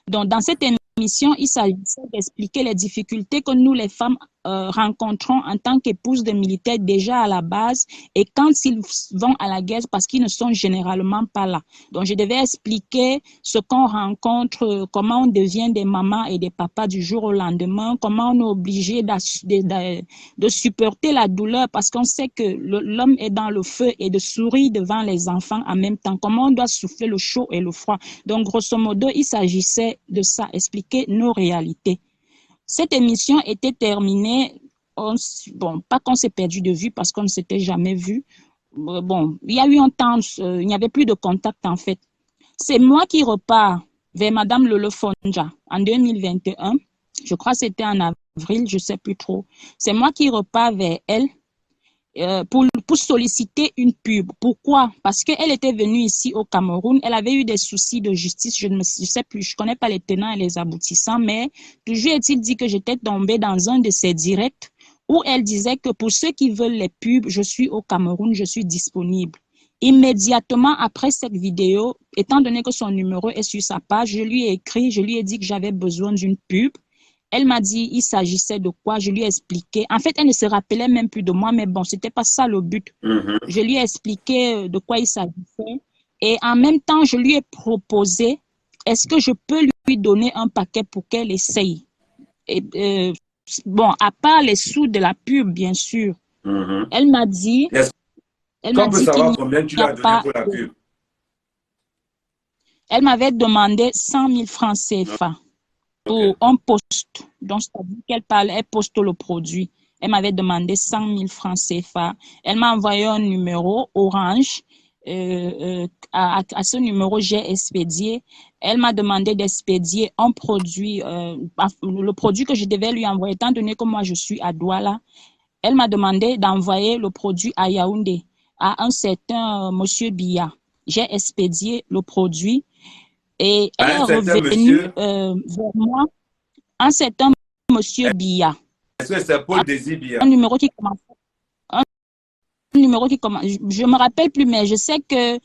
Donc, dans cette émission, il s'agissait d'expliquer les difficultés que nous, les femmes, rencontrons en tant qu'épouses de militaires déjà à la base et quand ils vont à la guerre parce qu'ils ne sont généralement pas là. Donc, je devais expliquer ce qu'on rencontre, comment on devient des mamans et des papas du jour au lendemain, comment on est obligé de supporter la douleur parce qu'on sait que l'homme est dans le feu et de sourire devant les enfants en même temps, comment on doit souffler le chaud et le froid. Donc, grosso modo, il s'agissait de ça, expliquer nos réalités. Cette émission était terminée, bon, pas qu'on s'est perdu de vue parce qu'on ne s'était jamais vu. Bon, il y a eu un temps, il n'y avait plus de contact en fait. C'est moi qui repars vers Madame Lolo Fodja en 2021. Je crois que c'était en avril, je ne sais plus trop. C'est moi qui repars vers elle pour solliciter une pub. Pourquoi? Parce qu'elle était venue ici au Cameroun, elle avait eu des soucis de justice, je ne sais plus, je ne connais pas les tenants et les aboutissants, mais toujours est-il dit que j'étais tombée dans un de ses directs où elle disait que pour ceux qui veulent les pubs, je suis au Cameroun, je suis disponible. Immédiatement après cette vidéo, étant donné que son numéro est sur sa page, je lui ai écrit, je lui ai dit que j'avais besoin d'une pub. Elle m'a dit il s'agissait de quoi, je lui ai expliqué. En fait, elle ne se rappelait même plus de moi, mais bon, ce n'était pas ça le but. Je lui ai expliqué de quoi il s'agissait. Et en même temps, je lui ai proposé, est-ce que je peux lui donner un paquet pour qu'elle essaye? Et, bon, à part les sous de la pub, bien sûr. Elle m'a dit, Est-ce qu'on peut savoir combien tu lui as donné pour la pub? Elle m'avait demandé 100 000 francs CFA. Pour un poste, donc c'est-à-dire elle poste le produit. Elle m'avait demandé 100 000 francs CFA. Elle m'a envoyé un numéro Orange. À ce numéro, j'ai expédié. Elle m'a demandé d'expédier un produit, le produit que je devais lui envoyer, étant donné que moi je suis à Douala. Elle m'a demandé d'envoyer le produit à Yaoundé. à un certain monsieur Bia. J'ai expédié le produit et elle est Un certain revenue monsieur, vers moi, un certain monsieur Bia. est-ce que c'est Paul Un Désibia? numéro qui commence. Numéro qui commence. Je me rappelle plus, mais je sais que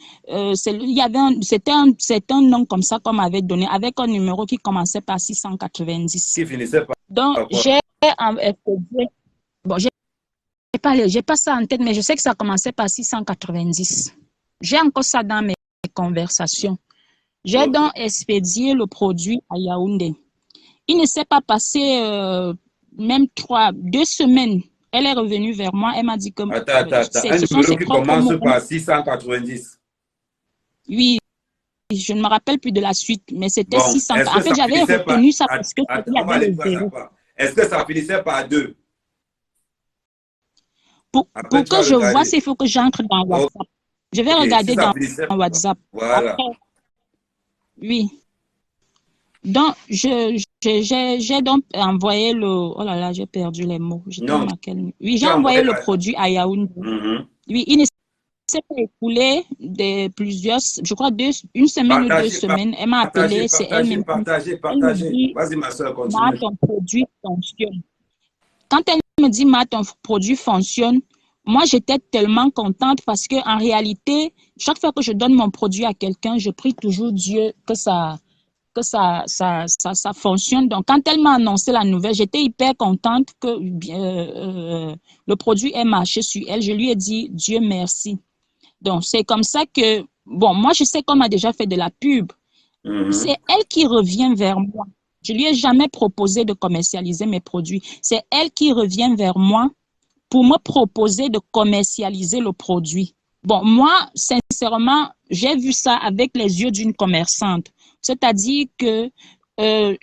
c'était un nom comme ça qu'on m'avait donné, avec un numéro qui commençait par 690. Qui finissait Donc, par quoi? j'ai bon, j'ai pas ça en tête, mais je sais que ça commençait par 690. J'ai encore ça dans mes conversations. J'ai Ok. donc expédié le produit à Yaoundé. Il ne s'est pas passé même 2 semaines. Elle est revenue vers moi. Elle m'a dit que Attends. Un ce sont numéro ses qui propres commence mots. par 690. Oui, je ne me rappelle plus de la suite, mais c'était Bon, 600. est-ce En que fait, ça j'avais finissait par... retenu ça parce que il y On va avait aller le pas à zéro. part. Est-ce que ça finissait par 2? Après, Pour tu que vas je vois, regarder. il faut que j'entre dans Ok, WhatsApp. Je vais si regarder ça dans finissait... WhatsApp. Voilà. Après, oui. Donc, j'ai donc envoyé le... Oh là là, j'ai perdu les mots. J'étais Non, même à quel... Oui, j'ai tu as envoyé envoyé le la... produit à Yaoundé. Oui, il ne s'est pas écoulé de plusieurs... Je crois une semaine ou 2 Partagez, semaines. Elle m'a appelé, c'est elle-même. Elle me dit, Vas-y, ma soeur, Ma, continue. ton produit fonctionne. Quand elle me dit, Ma, ton produit fonctionne, moi, j'étais tellement contente parce que en réalité, chaque fois que je donne mon produit à quelqu'un, je prie toujours Dieu que ça fonctionne. Donc, quand elle m'a annoncé la nouvelle, j'étais hyper contente que le produit ait marché sur elle. Je lui ai dit, Dieu merci. Donc, c'est comme ça que, bon, moi, je sais qu'on m'a déjà fait de la pub. C'est elle qui revient vers moi. Je lui ai jamais proposé de commercialiser mes produits. C'est elle qui revient vers moi pour me proposer de commercialiser le produit. Bon, moi, sincèrement, j'ai vu ça avec les yeux d'une commerçante. C'est-à-dire que au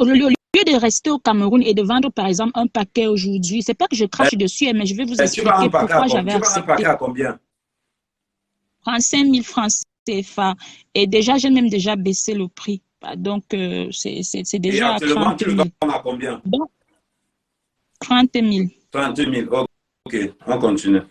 lieu de rester au Cameroun et de vendre, par exemple, un paquet aujourd'hui, c'est pas que je crache dessus, mais je vais vous Tu vas expliquer pourquoi j'avais tu vas en paquet accepté. à combien? 35 000 francs CFA. Et déjà, j'ai même déjà baissé le prix. Donc, c'est Et déjà à actuellement, 30 tu le 000. vends à combien? Donc, 30 000. 30 000. Ok, on continue.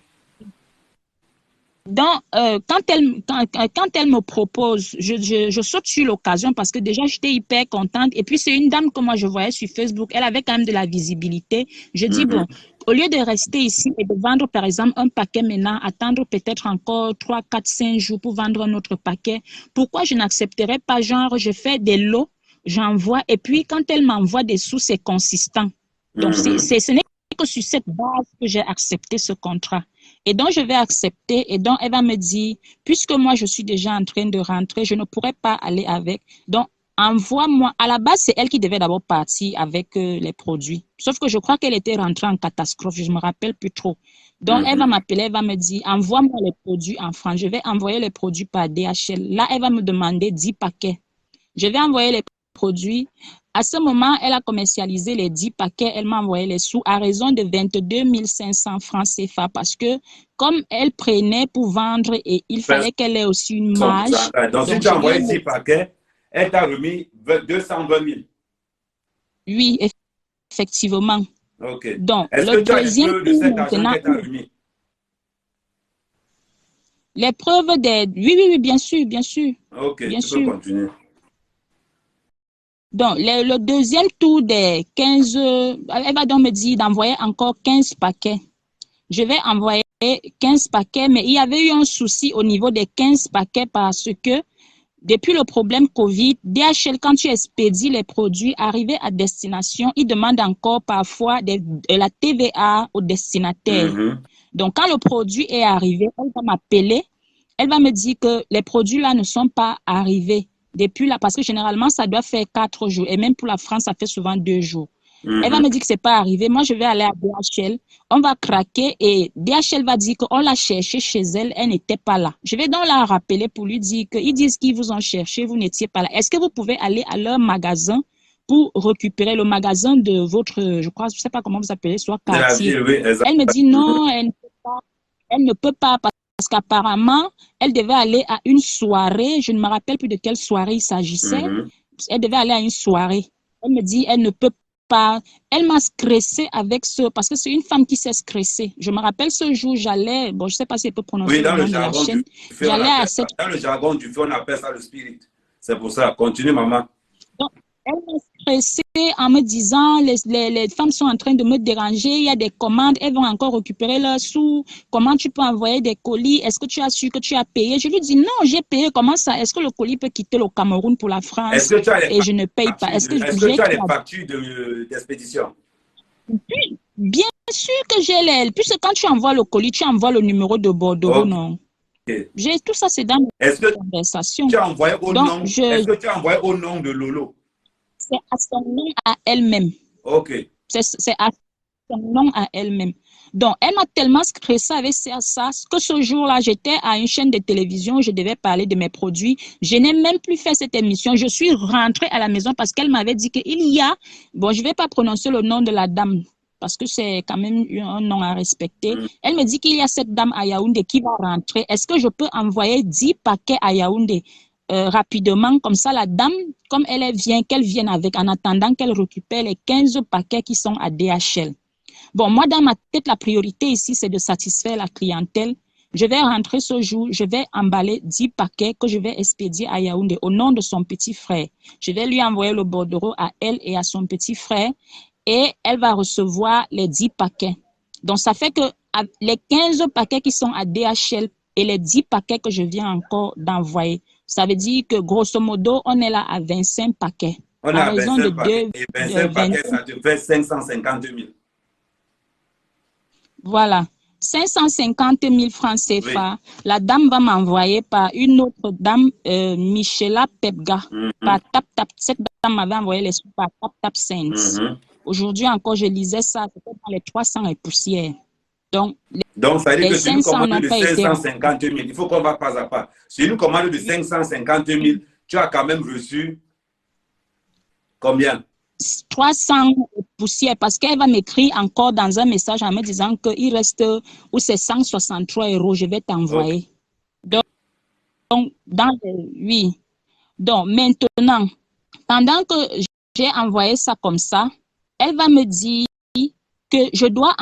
Donc, quand elle me propose, je saute sur l'occasion parce que déjà, j'étais hyper contente. Et puis, c'est une dame que moi, je voyais sur Facebook. Elle avait quand même de la visibilité. Je dis, bon, au lieu de rester ici et de vendre, par exemple, un paquet maintenant, attendre peut-être encore 3, 4, 5 jours pour vendre un autre paquet, pourquoi je n'accepterais pas, genre, je fais des lots, j'envoie, et puis quand elle m'envoie des sous, c'est consistant. Donc, ce n'est que sur cette base que j'ai accepté ce contrat. Et donc, je vais accepter. Et donc, elle va me dire, puisque moi, je suis déjà en train de rentrer, je ne pourrais pas aller avec. Donc, envoie-moi. À la base, c'est elle qui devait d'abord partir avec les produits. Sauf que je crois qu'elle était rentrée en catastrophe. Je ne me rappelle plus trop. Donc, elle va m'appeler, elle va me dire, envoie-moi les produits en France. Je vais envoyer les produits par DHL. Là, elle va me demander 10 paquets. Je vais envoyer les produits. À ce moment, elle a commercialisé les 10 paquets. Elle m'a envoyé les sous à raison de 22 500 francs CFA parce que comme elle prenait pour vendre et il fallait qu'elle ait aussi une marge. Donc, si tu as envoyé 10 paquets, elle t'a remis 220 000. Oui, effectivement. Ok. Donc, Est-ce le que tu as les deuxième preuves de tour cet argent maintenant, qu'elle t'a remis? les preuves des... Oui, bien sûr, bien sûr. Ok, Bien tu peux sûr. continuer. Donc, le deuxième tour des 15, elle va donc me dire d'envoyer encore 15 paquets. Je vais envoyer 15 paquets, mais il y avait eu un souci au niveau des 15 paquets parce que depuis le problème Covid, DHL, quand tu expédies les produits arrivés à destination, ils demandent encore parfois de la TVA au destinataire. Donc, quand le produit est arrivé, elle va m'appeler, elle va me dire que les produits là ne sont pas arrivés depuis là, parce que généralement, ça doit faire 4 jours. Et même pour la France, ça fait souvent 2 jours. Elle va me dire que c'est pas arrivé. Moi, je vais aller à DHL. On va craquer et DHL va dire qu'on l'a cherché chez elle. Elle n'était pas là. Je vais donc la rappeler pour lui dire qu'ils disent qu'ils vous ont cherché. Vous n'étiez pas là. Est-ce que vous pouvez aller à leur magasin pour récupérer le magasin de votre, je crois, je sais pas comment vous appelez, soit De la quartier. ville, oui, exact. Elle me dit non, elle ne peut pas. Elle ne peut pas parce qu'apparemment, elle devait aller à une soirée. Je ne me rappelle plus de quelle soirée il s'agissait. Elle devait aller à une soirée. Elle me dit, elle ne peut pas. Elle m'a stressée avec parce que c'est une femme qui s'est stressée. Je me rappelle ce jour, j'allais, bon, je ne sais pas si elle peut prononcer Oui, le nom de la chaîne. J'allais à cette. Dans le jargon du feu, on appelle ça le spirit. C'est pour ça. Continue, maman. Donc, elle m'a stressée en me disant, les femmes sont en train de me déranger, il y a des commandes, elles vont encore récupérer leurs sous. Comment tu peux envoyer des colis? Est-ce que tu as su que tu as payé? Je lui dis, non, j'ai payé. Comment ça? Est-ce que le colis peut quitter le Cameroun pour la France et je ne paye pas? Est-ce que tu as les factures d'expédition? Bien sûr que j'ai les. Puisque quand tu envoies le colis, tu envoies le numéro de bordereau, non? J'ai tout ça, c'est dans la conversation. Tu as envoyé au nom? Est-ce que tu as envoyé au nom de Lolo? C'est à son nom à elle-même. Ok. C'est à son nom à elle-même. Donc, elle m'a tellement stressée avec ça que ce jour-là, j'étais à une chaîne de télévision, je devais parler de mes produits. Je n'ai même plus fait cette émission. Je suis rentrée à la maison parce qu'elle m'avait dit qu'il y a, bon, je ne vais pas prononcer le nom de la dame parce que c'est quand même un nom à respecter. Elle me dit qu'il y a cette dame à Yaoundé qui va rentrer. Est-ce que je peux envoyer 10 paquets à Yaoundé rapidement, comme ça la dame, comme elle vient, qu'elle vienne avec, en attendant qu'elle récupère les 15 paquets qui sont à DHL. Bon, moi, dans ma tête, la priorité ici, c'est de satisfaire la clientèle. Je vais rentrer ce jour, je vais emballer 10 paquets que je vais expédier à Yaoundé au nom de son petit frère. Je vais lui envoyer le bordereau à elle et à son petit frère et elle va recevoir les 10 paquets. Donc, ça fait que les 15 paquets qui sont à DHL et les 10 paquets que je viens encore d'envoyer, ça veut dire que grosso modo, on est là à 25 paquets. On est à 25 paquets. Et 25 paquets, ça te fait 550 000. Voilà. 550 000 francs CFA. Oui. La dame va m'envoyer par une autre dame, Michela Pepga, par TapTap. Cette dame m'avait envoyé les sous par TapTap Sense. Aujourd'hui encore, je lisais ça, c'était dans les 300 et poussières. Donc, ça veut dire que c'est une commande de 550 000. Il faut qu'on va pas à pas. C'est une commande de 550 000. Tu as quand même reçu combien? 300 poussières parce qu'elle va m'écrire encore dans un message en me disant qu'il reste ou c'est 163 €, je vais t'envoyer. Okay. Donc, oui. Donc, maintenant, pendant que j'ai envoyé ça comme ça, elle va me dire que je dois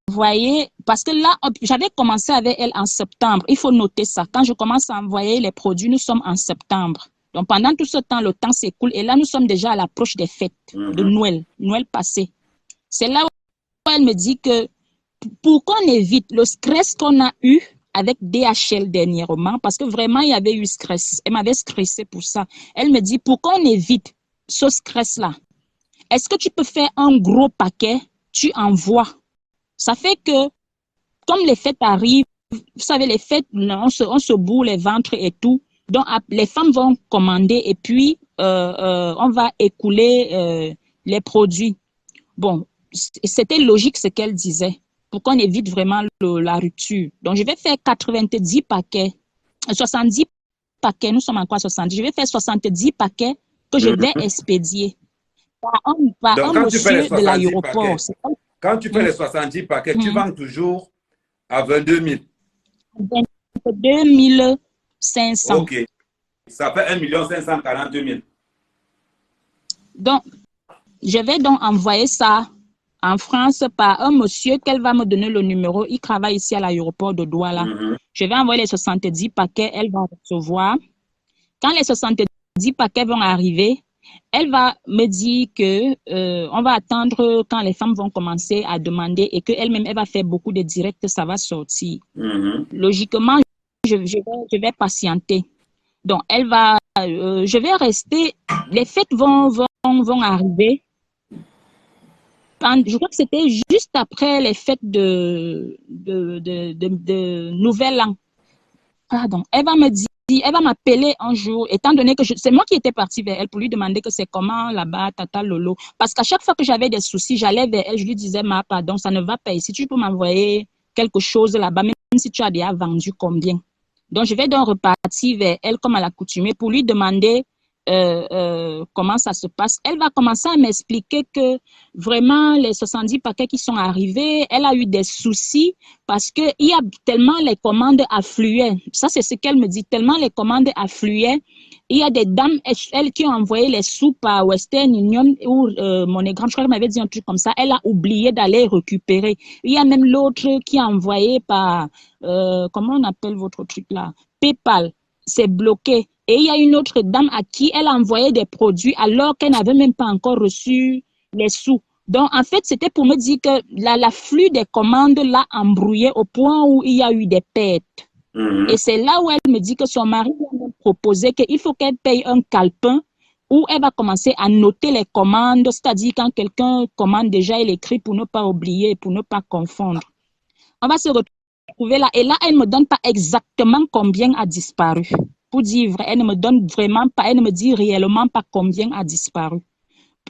envoyer, parce que là, j'avais commencé avec elle en septembre. Il faut noter ça. Quand je commence à envoyer les produits, nous sommes en septembre. Donc, pendant tout ce temps, le temps s'écoule. Et là, nous sommes déjà à l'approche des fêtes de Noël passé. C'est là où elle me dit que pour qu'on évite le stress qu'on a eu avec DHL dernièrement, parce que vraiment, il y avait eu stress. Elle m'avait stressé pour ça. Elle me dit, pour qu'on évite ce stress-là, est-ce que tu peux faire un gros paquet, tu envoies. Ça fait que, comme les fêtes arrivent, vous savez, les fêtes, on se bourre les ventres et tout. Donc, les femmes vont commander et puis on va écouler les produits. Bon, c'était logique ce qu'elle disait pour qu'on évite vraiment la rupture. Donc, je vais faire 90 paquets, 70 paquets, nous sommes encore à 70. Je vais faire 70 paquets que je vais expédier par un monsieur de l'aéroport. Quand tu fais les 70 paquets, tu vends toujours à 22 000. 22 500. Ok. Ça fait 1 540 000. Donc, je vais donc envoyer ça en France par un monsieur qu'elle va me donner le numéro. Il travaille ici à l'aéroport de Douala. Je vais envoyer les 70 paquets, elle va recevoir. Quand les 70 paquets vont arriver, elle va me dire que on va attendre quand les femmes vont commencer à demander et qu'elle-même, elle va faire beaucoup de directs, ça va sortir. Logiquement, je vais patienter. Donc, elle va, je vais rester, les fêtes vont arriver. Je crois que c'était juste après les fêtes de Nouvel An. Pardon. Elle va me dire, elle va m'appeler un jour, étant donné que c'est moi qui étais partie vers elle pour lui demander que c'est comment là-bas, Tata Lolo. Parce qu'à chaque fois que j'avais des soucis, j'allais vers elle, je lui disais, pardon, ça ne va pas ici. Tu peux m'envoyer quelque chose là-bas, même si tu as déjà vendu combien. Donc, je vais donc repartir vers elle comme à l'accoutumée pour lui demander comment ça se passe. Elle va commencer à m'expliquer que vraiment les 70 paquets qui sont arrivés, elle a eu des soucis parce que il y a tellement les commandes affluaient. Ça, c'est ce qu'elle me dit. Tellement les commandes affluaient. Il y a des dames, elles qui ont envoyé les sous par Western Union ou MoneyGram, je crois qu'elle m'avait dit un truc comme ça. Elle a oublié d'aller récupérer. Il y a même l'autre qui a envoyé par, comment on appelle votre truc là? PayPal. C'est bloqué. Et il y a une autre dame à qui elle a envoyé des produits alors qu'elle n'avait même pas encore reçu les sous. Donc, en fait, c'était pour me dire que l'afflux des commandes l'a embrouillé au point où il y a eu des pertes. Et c'est là où elle me dit que son mari lui a proposé qu'il faut qu'elle paye un calepin où elle va commencer à noter les commandes, c'est-à-dire quand quelqu'un commande déjà, elle écrit pour ne pas oublier, pour ne pas confondre. On va se retrouver là. Et là, elle ne me donne pas exactement combien a disparu. Pour dire vrai, elle ne me donne vraiment pas, elle ne me dit réellement pas combien a disparu.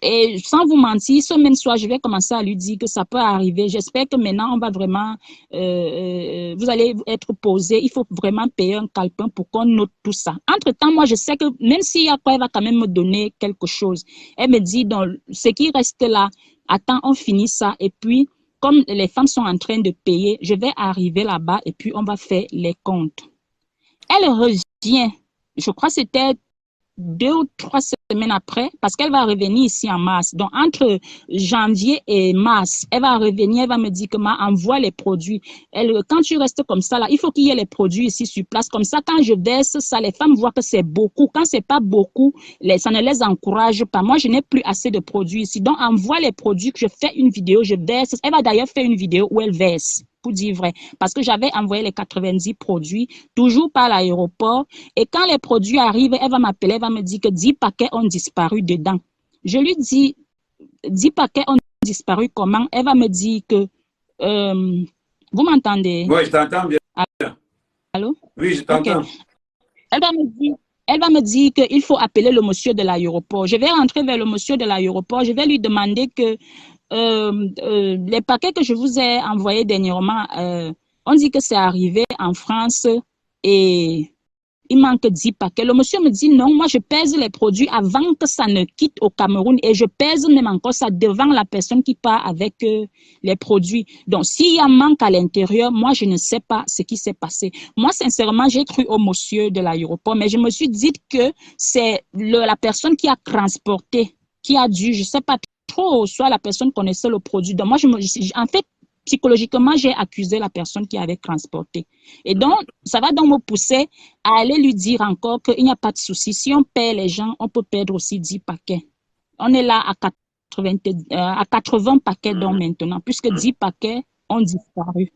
Et sans vous mentir, ce même soir, je vais commencer à lui dire que ça peut arriver. J'espère que maintenant, on va vraiment, vous allez être posé. Il faut vraiment payer un calepin pour qu'on note tout ça. Entre-temps, moi, je sais que même s'il y a quoi, elle va quand même me donner quelque chose. Elle me dit, donc, ce qui reste là, attends, on finit ça. Et puis, comme les femmes sont en train de payer, je vais arriver là-bas et puis on va faire les comptes. Elle revient, je crois que c'était 2 ou 3 semaines après, parce qu'elle va revenir ici en mars. Donc, entre janvier et mars, elle va revenir, elle va me dire que envoie les produits. Quand tu restes comme ça, là, il faut qu'il y ait les produits ici sur place. Comme ça, quand je verse ça, les femmes voient que c'est beaucoup. Quand c'est pas beaucoup, ça ne les encourage pas. Moi, je n'ai plus assez de produits ici. Donc, envoie les produits, que je fais une vidéo, je verse. Elle va d'ailleurs faire une vidéo où elle verse. Pour dire vrai, parce que j'avais envoyé les 90 produits, toujours par l'aéroport, et quand les produits arrivent, elle va m'appeler, elle va me dire que 10 paquets ont disparu dedans. Je lui dis, 10 paquets ont disparu comment? Elle va me dire que, vous m'entendez? Oui, je t'entends bien. Allô? Oui, je t'entends. Okay. Elle va me dire qu'il faut appeler le monsieur de l'aéroport. Je vais rentrer vers le monsieur de l'aéroport, je vais lui demander que les paquets que je vous ai envoyés dernièrement, on dit que c'est arrivé en France et il manque 10 paquets. Le monsieur me dit non, moi je pèse les produits avant que ça ne quitte au Cameroun et je pèse même encore ça devant la personne qui part avec les produits. Donc s'il y a manque à l'intérieur, moi je ne sais pas ce qui s'est passé. Moi sincèrement, j'ai cru au monsieur de l'aéroport, mais je me suis dit que c'est la personne qui a transporté, qui a dû, je sais pas trop, soit la personne connaissait le produit. Donc moi, en fait, psychologiquement, j'ai accusé la personne qui avait transporté. Et donc, ça va donc me pousser à aller lui dire encore qu'il n'y a pas de souci. Si on paie les gens, on peut perdre aussi 10 paquets. On est là à 80 paquets donc maintenant, puisque 10 paquets ont disparu.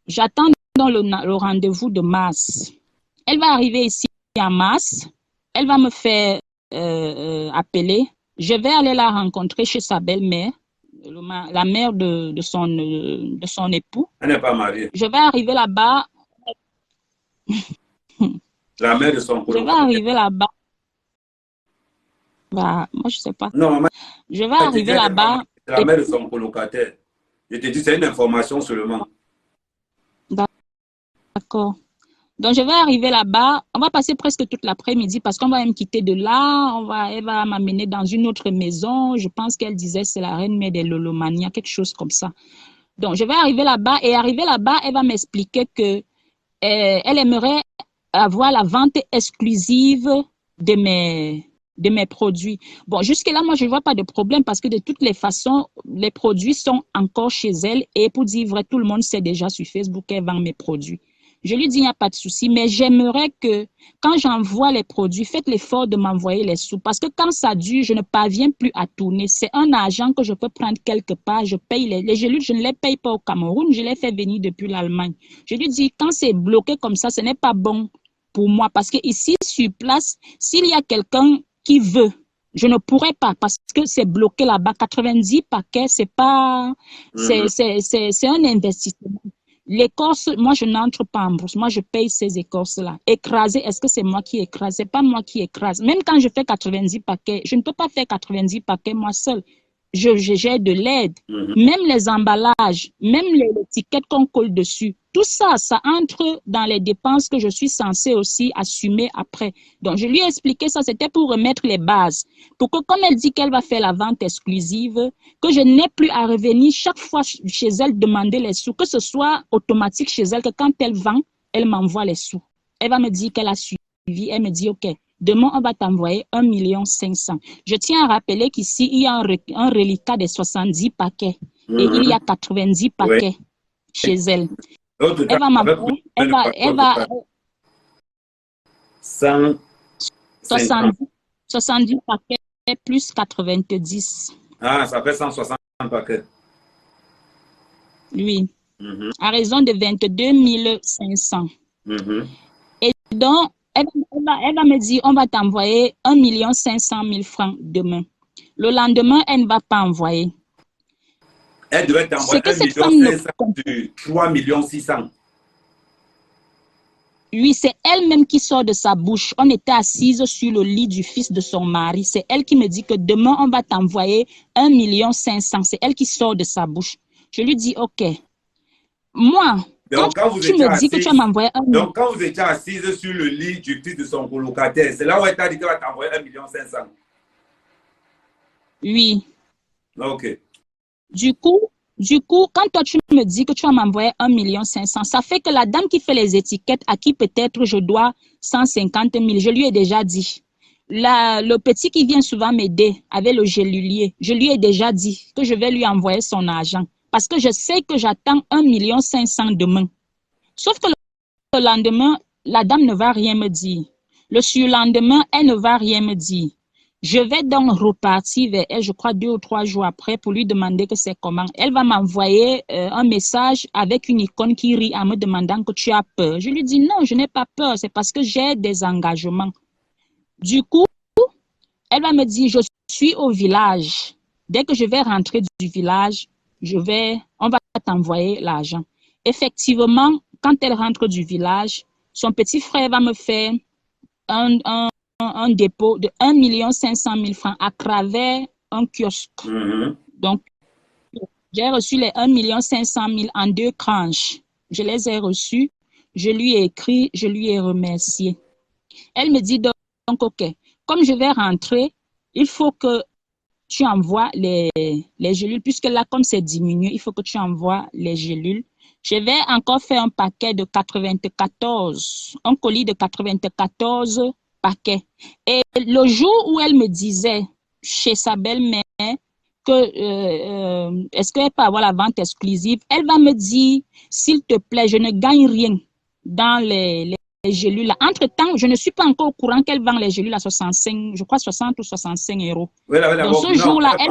J'attends donc le rendez-vous de mars. Elle va arriver ici en mars. Elle va me faire appeler. Je vais aller la rencontrer chez sa belle-mère, la mère de son époux. Elle n'est pas mariée. Je vais arriver là-bas. La mère de son colocataire. Je vais arriver là-bas. Bah, moi, je ne sais pas. Non, maman. Je vais arriver là-bas. C'est la mère de son colocataire. Je te dis, c'est une information seulement. D'accord. Donc, je vais arriver là-bas. On va passer presque toute l'après-midi parce qu'on va me quitter de là. Elle va m'amener dans une autre maison. Je pense qu'elle disait c'est la reine mère des Lolomania, quelque chose comme ça. Donc, je vais arriver là-bas et arriver là-bas, elle va m'expliquer que elle aimerait avoir la vente exclusive de mes produits. Bon, jusque-là, moi, je ne vois pas de problème parce que de toutes les façons, les produits sont encore chez elle et pour dire vrai, tout le monde sait déjà sur Facebook qu'elle vend mes produits. Je lui dis, il n'y a pas de souci, mais j'aimerais que quand j'envoie les produits, faites l'effort de m'envoyer les sous parce que quand ça dure, je ne parviens plus à tourner. C'est un argent que je peux prendre quelque part. Je paye les gélules, je ne les paye pas au Cameroun, je les fais venir depuis l'Allemagne. Je lui dis, quand c'est bloqué comme ça, ce n'est pas bon pour moi parce que ici, sur place, s'il y a quelqu'un qui veut, je ne pourrais pas parce que c'est bloqué là-bas. 90 paquets, c'est pas, c'est un investissement. L'écorce, moi, je n'entre pas en bourse. Moi, je paye ces écorces-là. Écraser, est-ce que c'est moi qui écrase? C'est pas moi qui écrase. Même quand je fais 90 paquets, je ne peux pas faire 90 paquets moi seul. j'ai de l'aide. Même les emballages, même l'étiquette qu'on colle dessus, tout ça, ça entre dans les dépenses que je suis censée aussi assumer après. Donc, je lui ai expliqué ça, c'était pour remettre les bases. Pour que, comme elle dit qu'elle va faire la vente exclusive, que je n'ai plus à revenir chaque fois chez elle demander les sous, que ce soit automatique chez elle, que quand elle vend, elle m'envoie les sous. Elle va me dire qu'elle a suivi, elle me dit, OK, demain, on va t'envoyer 1,5 million. Je tiens à rappeler qu'ici, il y a un reliquat de 70 paquets et il y a 90 paquets chez elle. Elle va m'envoyer, elle va 70 paquets plus 90. Ah, ça fait 160 paquets. Oui. À raison de 22 500. Et donc, elle va me dire, on va t'envoyer 1,5 million francs demain. Le lendemain, elle ne va pas envoyer. Elle devait t'envoyer 1,5 million sur 3,6 millions. Oui, c'est elle-même qui sort de sa bouche. On était assise sur le lit du fils de son mari. C'est elle qui me dit que demain, on va t'envoyer 1,5 million. C'est elle qui sort de sa bouche. Je lui dis, OK. Moi, donc, quand tu me dis que tu vas m'envoyer 1 million. Donc, quand vous étiez assise sur le lit du fils de son colocataire, c'est là où elle t'a dit qu'elle va t'envoyer 1,5 million. Oui. OK. Du coup, quand toi, tu me dis que tu vas m'envoyer 1,5 million, ça fait que la dame qui fait les étiquettes, à qui peut-être je dois 150 000, je lui ai déjà dit. Le petit qui vient souvent m'aider avec le gélulier, je lui ai déjà dit que je vais lui envoyer son argent. Parce que je sais que j'attends 1,5 million demain. Sauf que le lendemain, la dame ne va rien me dire. Le surlendemain, elle ne va rien me dire. Je vais donc repartir vers elle, je crois 2 ou 3 jours après, pour lui demander que c'est comment. Elle va m'envoyer un message avec une icône qui rit en me demandant que tu as peur. Je lui dis non, je n'ai pas peur, c'est parce que j'ai des engagements. Du coup, elle va me dire, je suis au village. Dès que je vais rentrer du village, on va t'envoyer l'argent. Effectivement, quand elle rentre du village, son petit frère va me faire un dépôt de 1,5 million francs à travers un kiosque. Donc, j'ai reçu les 1,5 million en 2 tranches. Je les ai reçus, je lui ai écrit, je lui ai remercié. Elle me dit donc, OK, comme je vais rentrer, il faut que tu envoies les gélules, puisque là, comme c'est diminué, il faut que tu envoies les gélules. Je vais encore faire un paquet de 94, un colis de 94 paquets. Et le jour où elle me disait, chez sa belle-mère, que est-ce qu'elle peut avoir la vente exclusive, elle va me dire, s'il te plaît, je ne gagne rien dans les gélules là. Entre-temps, je ne suis pas encore au courant qu'elle vend les gélules à 65, je crois 60 ou 65 euros. Oui, donc ce jour-là, elle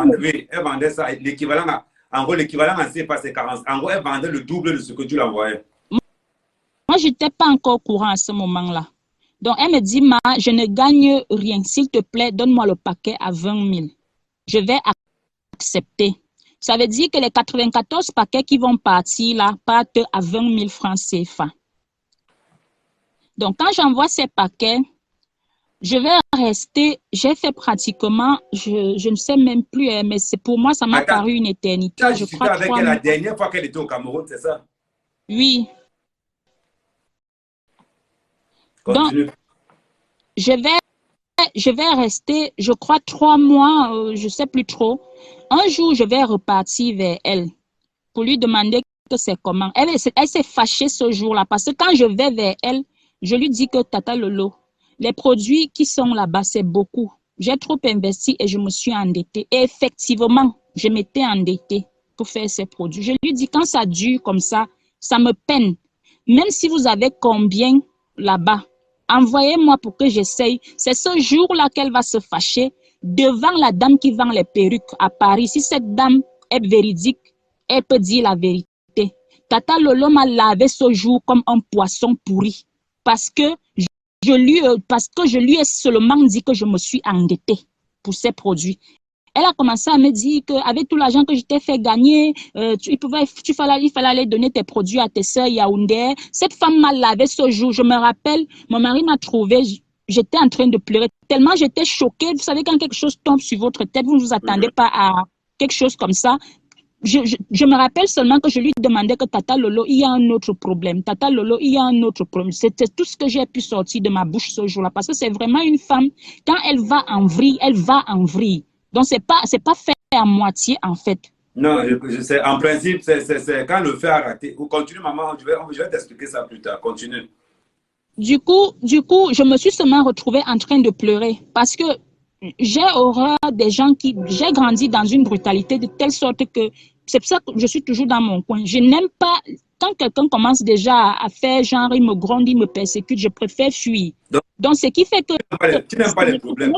vendait ça, l'équivalent, en gros, l'équivalent en CFA, c'est 40. En gros, elle vendait le double de ce que tu l'envoyais. Moi, je n'étais pas encore au courant à ce moment-là. Donc, elle me dit, je ne gagne rien. S'il te plaît, donne-moi le paquet à 20 000. Je vais accepter. Ça veut dire que les 94 paquets qui vont partir là, partent à 20 000 francs CFA. Donc, quand j'envoie ces paquets, je vais rester, j'ai fait pratiquement, je ne sais même plus, mais pour moi, ça m'a paru une éternité. Je crois avec elle la dernière fois qu'elle était au Cameroun, c'est ça? Oui. Continue. Donc, je vais rester, je crois, 3 mois, je ne sais plus trop. Un jour, je vais repartir vers elle pour lui demander que c'est comment. Elle s'est fâchée ce jour-là parce que quand je vais vers elle, je lui dis que Tata Lolo, les produits qui sont là-bas, c'est beaucoup. J'ai trop investi et je me suis endettée. Et effectivement, je m'étais endettée pour faire ces produits. Je lui dis, quand ça dure comme ça me peine. Même si vous avez combien là-bas, envoyez-moi pour que j'essaye. C'est ce jour-là qu'elle va se fâcher devant la dame qui vend les perruques à Paris. Si cette dame est véridique, elle peut dire la vérité. Tata Lolo m'a lavé ce jour comme un poisson pourri parce que je lui ai seulement dit que je me suis endettée pour ces produits. Elle a commencé à me dire qu'avec tout l'argent que je t'ai fait gagner, il fallait aller donner tes produits à tes sœurs Yaoundé. Cette femme m'a lavé ce jour. Je me rappelle, mon mari m'a trouvé, j'étais en train de pleurer tellement j'étais choquée. Vous savez, quand quelque chose tombe sur votre tête, vous ne vous attendez pas quelque chose comme ça. Je me rappelle seulement que je lui demandais que Tata Lolo, il y a un autre problème. Tata Lolo, il y a un autre problème. C'était tout ce que j'ai pu sortir de ma bouche ce jour-là. Parce que c'est vraiment une femme, quand elle va en vrille, elle va en vrille. Donc, c'est pas fait à moitié, en fait. Non, je sais. En principe, c'est quand le feu a raté. Ou continue, maman, je vais t'expliquer ça plus tard. Continue. Du coup, je me suis seulement retrouvée en train de pleurer parce que j'ai horreur des gens j'ai grandi dans une brutalité de telle sorte que c'est pour ça que je suis toujours dans mon coin. Je n'aime pas, quand quelqu'un commence déjà à faire genre, il me gronde, il me persécute, je préfère fuir. Donc, ce qui fait que tu n'aimes pas les problèmes.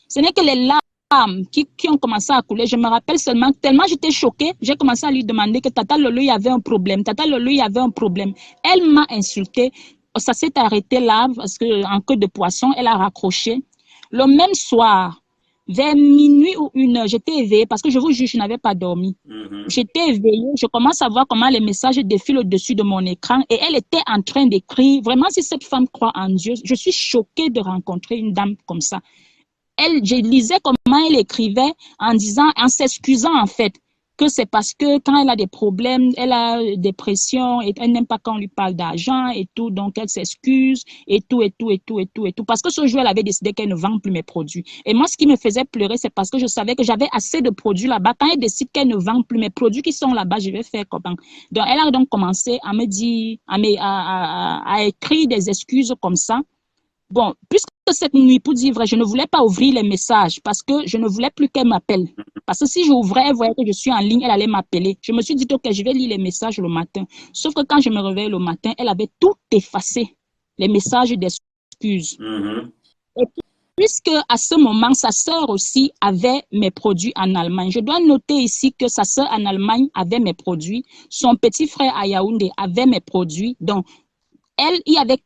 Ce n'est que les larmes qui ont commencé à couler. Je me rappelle seulement, tellement j'étais choquée, j'ai commencé à lui demander que Tata Lolo, il y avait un problème. Tata Lolo, il y avait un problème. Elle m'a insultée. Ça s'est arrêté là, parce qu'en queue de poisson, elle a raccroché. Le même soir, vers minuit ou 1h, j'étais éveillée, parce que je vous jure, je n'avais pas dormi. J'étais éveillée, je commence à voir comment les messages défilent au-dessus de mon écran, et elle était en train d'écrire. Vraiment, si cette femme croit en Dieu, je suis choquée de rencontrer une dame comme ça. Je lisais comment elle écrivait en s'excusant en fait, que c'est parce que quand elle a des problèmes, elle a des dépression et elle n'aime pas quand on lui parle d'argent et tout, donc elle s'excuse et tout. Parce que ce jour, elle avait décidé qu'elle ne vend plus mes produits. Et moi, ce qui me faisait pleurer, c'est parce que je savais que j'avais assez de produits là-bas. Quand elle décide qu'elle ne vend plus mes produits qui sont là-bas, je vais faire comment? Donc, elle a donc commencé à me dire, à écrire des excuses comme ça. Bon, puisque cette nuit, pour dire vrai, je ne voulais pas ouvrir les messages parce que je ne voulais plus qu'elle m'appelle. Parce que si j'ouvrais, elle voyait que je suis en ligne, elle allait m'appeler. Je me suis dit, OK, je vais lire les messages le matin. Sauf que quand je me réveille le matin, elle avait tout effacé, les messages d'excuses. Et puisque à ce moment, sa sœur aussi avait mes produits en Allemagne. Je dois noter ici que sa sœur en Allemagne avait mes produits. Son petit frère à Yaoundé avait mes produits. Donc, il y avait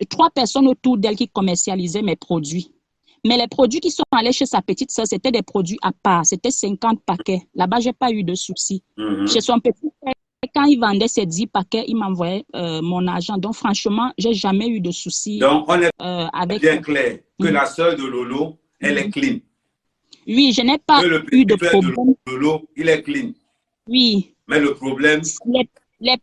3 personnes autour d'elle qui commercialisaient mes produits. Mais les produits qui sont allés chez sa petite sœur, c'était des produits à part. C'était 50 paquets. Là-bas, je n'ai pas eu de soucis. Chez son petit frère, quand il vendait ses 10 paquets, il m'envoyait mon argent. Donc, franchement, je n'ai jamais eu de soucis. Donc, on est bien clair que la sœur de Lolo, elle est clean. Oui, je n'ai pas eu de problème. De Lolo, il est clean. Oui. Mais le problème... Les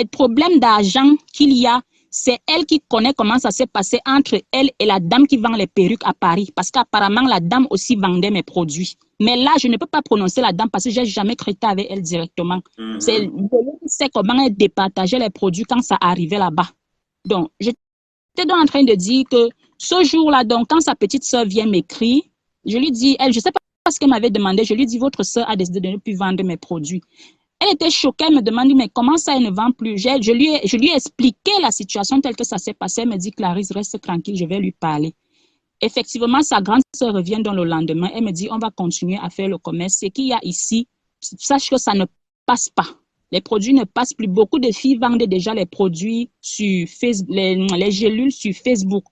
problèmes d'argent qu'il y a, c'est elle qui connaît comment ça s'est passé entre elle et la dame qui vend les perruques à Paris. Parce qu'apparemment, la dame aussi vendait mes produits. Mais là, je ne peux pas prononcer la dame parce que je n'ai jamais traité avec elle directement. C'est comment elle départageait les produits quand ça arrivait là-bas. Donc, j'étais donc en train de dire que ce jour-là, donc, quand sa petite soeur vient m'écrire, je lui dis, je ne sais pas ce qu'elle m'avait demandé, je lui dis, votre soeur a décidé de ne plus vendre mes produits. Elle était choquée, elle me demande, mais comment ça, elle ne vend plus? Je lui ai expliqué la situation telle que ça s'est passé. Elle me dit, Clarisse, reste tranquille, je vais lui parler. Effectivement, sa grande sœur revient dans le lendemain. Elle me dit, on va continuer à faire le commerce. Ce qu'il y a ici, sache que ça ne passe pas. Les produits ne passent plus. Beaucoup de filles vendent déjà les produits sur Facebook, les gélules sur Facebook.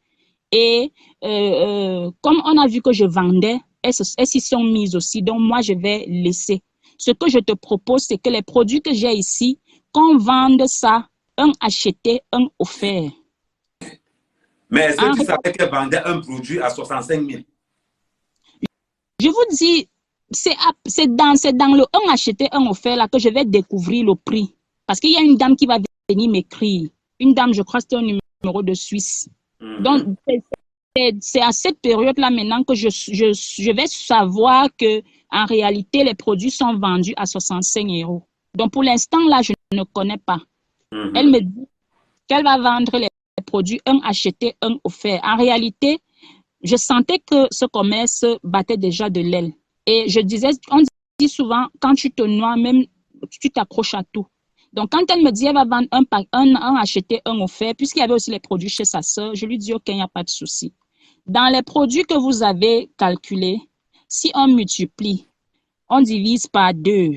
Et comme on a vu que je vendais, elles s'y sont mises aussi. Donc, moi, je vais laisser. Ce que je te propose, c'est que les produits que j'ai ici, qu'on vende ça, un acheté, un offert. Mais est-ce que tu savais qu'elle vendait un produit à 65 000? Je vous dis, c'est dans le un acheté, un offert là que je vais découvrir le prix. Parce qu'il y a une dame qui va venir m'écrire. Une dame, je crois que c'est un numéro de Suisse. Donc, c'est à cette période-là maintenant que je vais savoir que en réalité, les produits sont vendus à 65 €. Donc, pour l'instant, là, je ne connais pas. Elle me dit qu'elle va vendre les produits, un acheté, un offert. En réalité, je sentais que ce commerce battait déjà de l'aile. Et on dit souvent, quand tu te noies, même, tu t'accroches à tout. Donc, quand elle me dit qu'elle va vendre un acheté, un offert, puisqu'il y avait aussi les produits chez sa sœur, je lui dis, OK, il n'y a pas de souci. Dans les produits que vous avez calculés, si on multiplie, on divise par 2.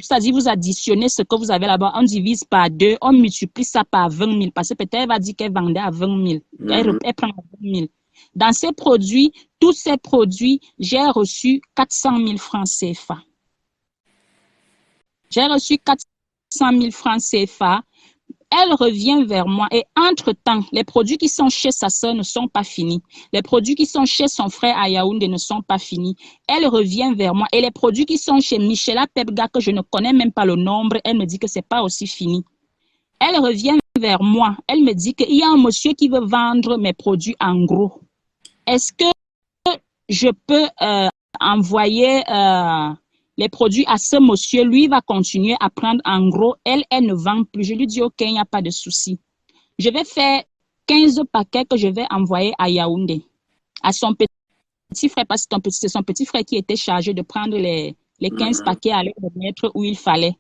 C'est-à-dire, vous additionnez ce que vous avez là-bas, on divise par 2, on multiplie ça par 20 000. Parce que peut-être elle va dire qu'elle vendait à 20 000. Elle prend à 20 000. Dans ces produits, tous ces produits, j'ai reçu 400 000 francs CFA. J'ai reçu 400 000 francs CFA. Elle revient vers moi et entre-temps, les produits qui sont chez sa sœur ne sont pas finis. Les produits qui sont chez son frère à Yaoundé ne sont pas finis. Elle revient vers moi et les produits qui sont chez Michela Pepga, que je ne connais même pas le nombre, elle me dit que c'est pas aussi fini. Elle revient vers moi. Elle me dit qu'il y a un monsieur qui veut vendre mes produits en gros. Est-ce que je peux envoyer les produits à ce monsieur? Lui va continuer à prendre en gros. Elle ne vend plus. Je lui dis, OK, il n'y a pas de souci. Je vais faire 15 paquets que je vais envoyer à Yaoundé, à son petit frère, parce que c'est son petit frère qui était chargé de prendre les 15 paquets à les remettre où il fallait.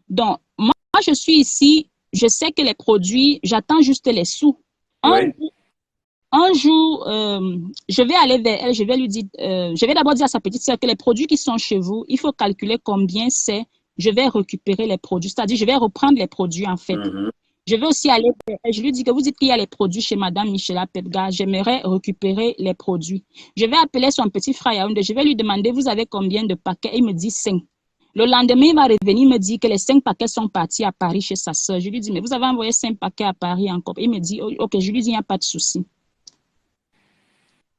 Donc, moi, je suis ici. Je sais que les produits, j'attends juste les sous. Un jour, je vais aller vers elle, je vais lui dire, je vais d'abord dire à sa petite sœur que les produits qui sont chez vous, il faut calculer combien c'est. Je vais récupérer les produits, c'est-à-dire je vais reprendre les produits en fait. Je vais aussi aller vers elle, je lui dis que vous dites qu'il y a les produits chez Madame Michela Pepga, j'aimerais récupérer les produits. Je vais appeler son petit frère Yaoundé, je vais lui demander, vous avez combien de paquets? Il me dit 5. Le lendemain, il va revenir, il me dit que les 5 paquets sont partis à Paris chez sa sœur. Je lui dis, mais vous avez envoyé 5 paquets à Paris encore. Il me dit, OK, je lui dis, il n'y a pas de souci.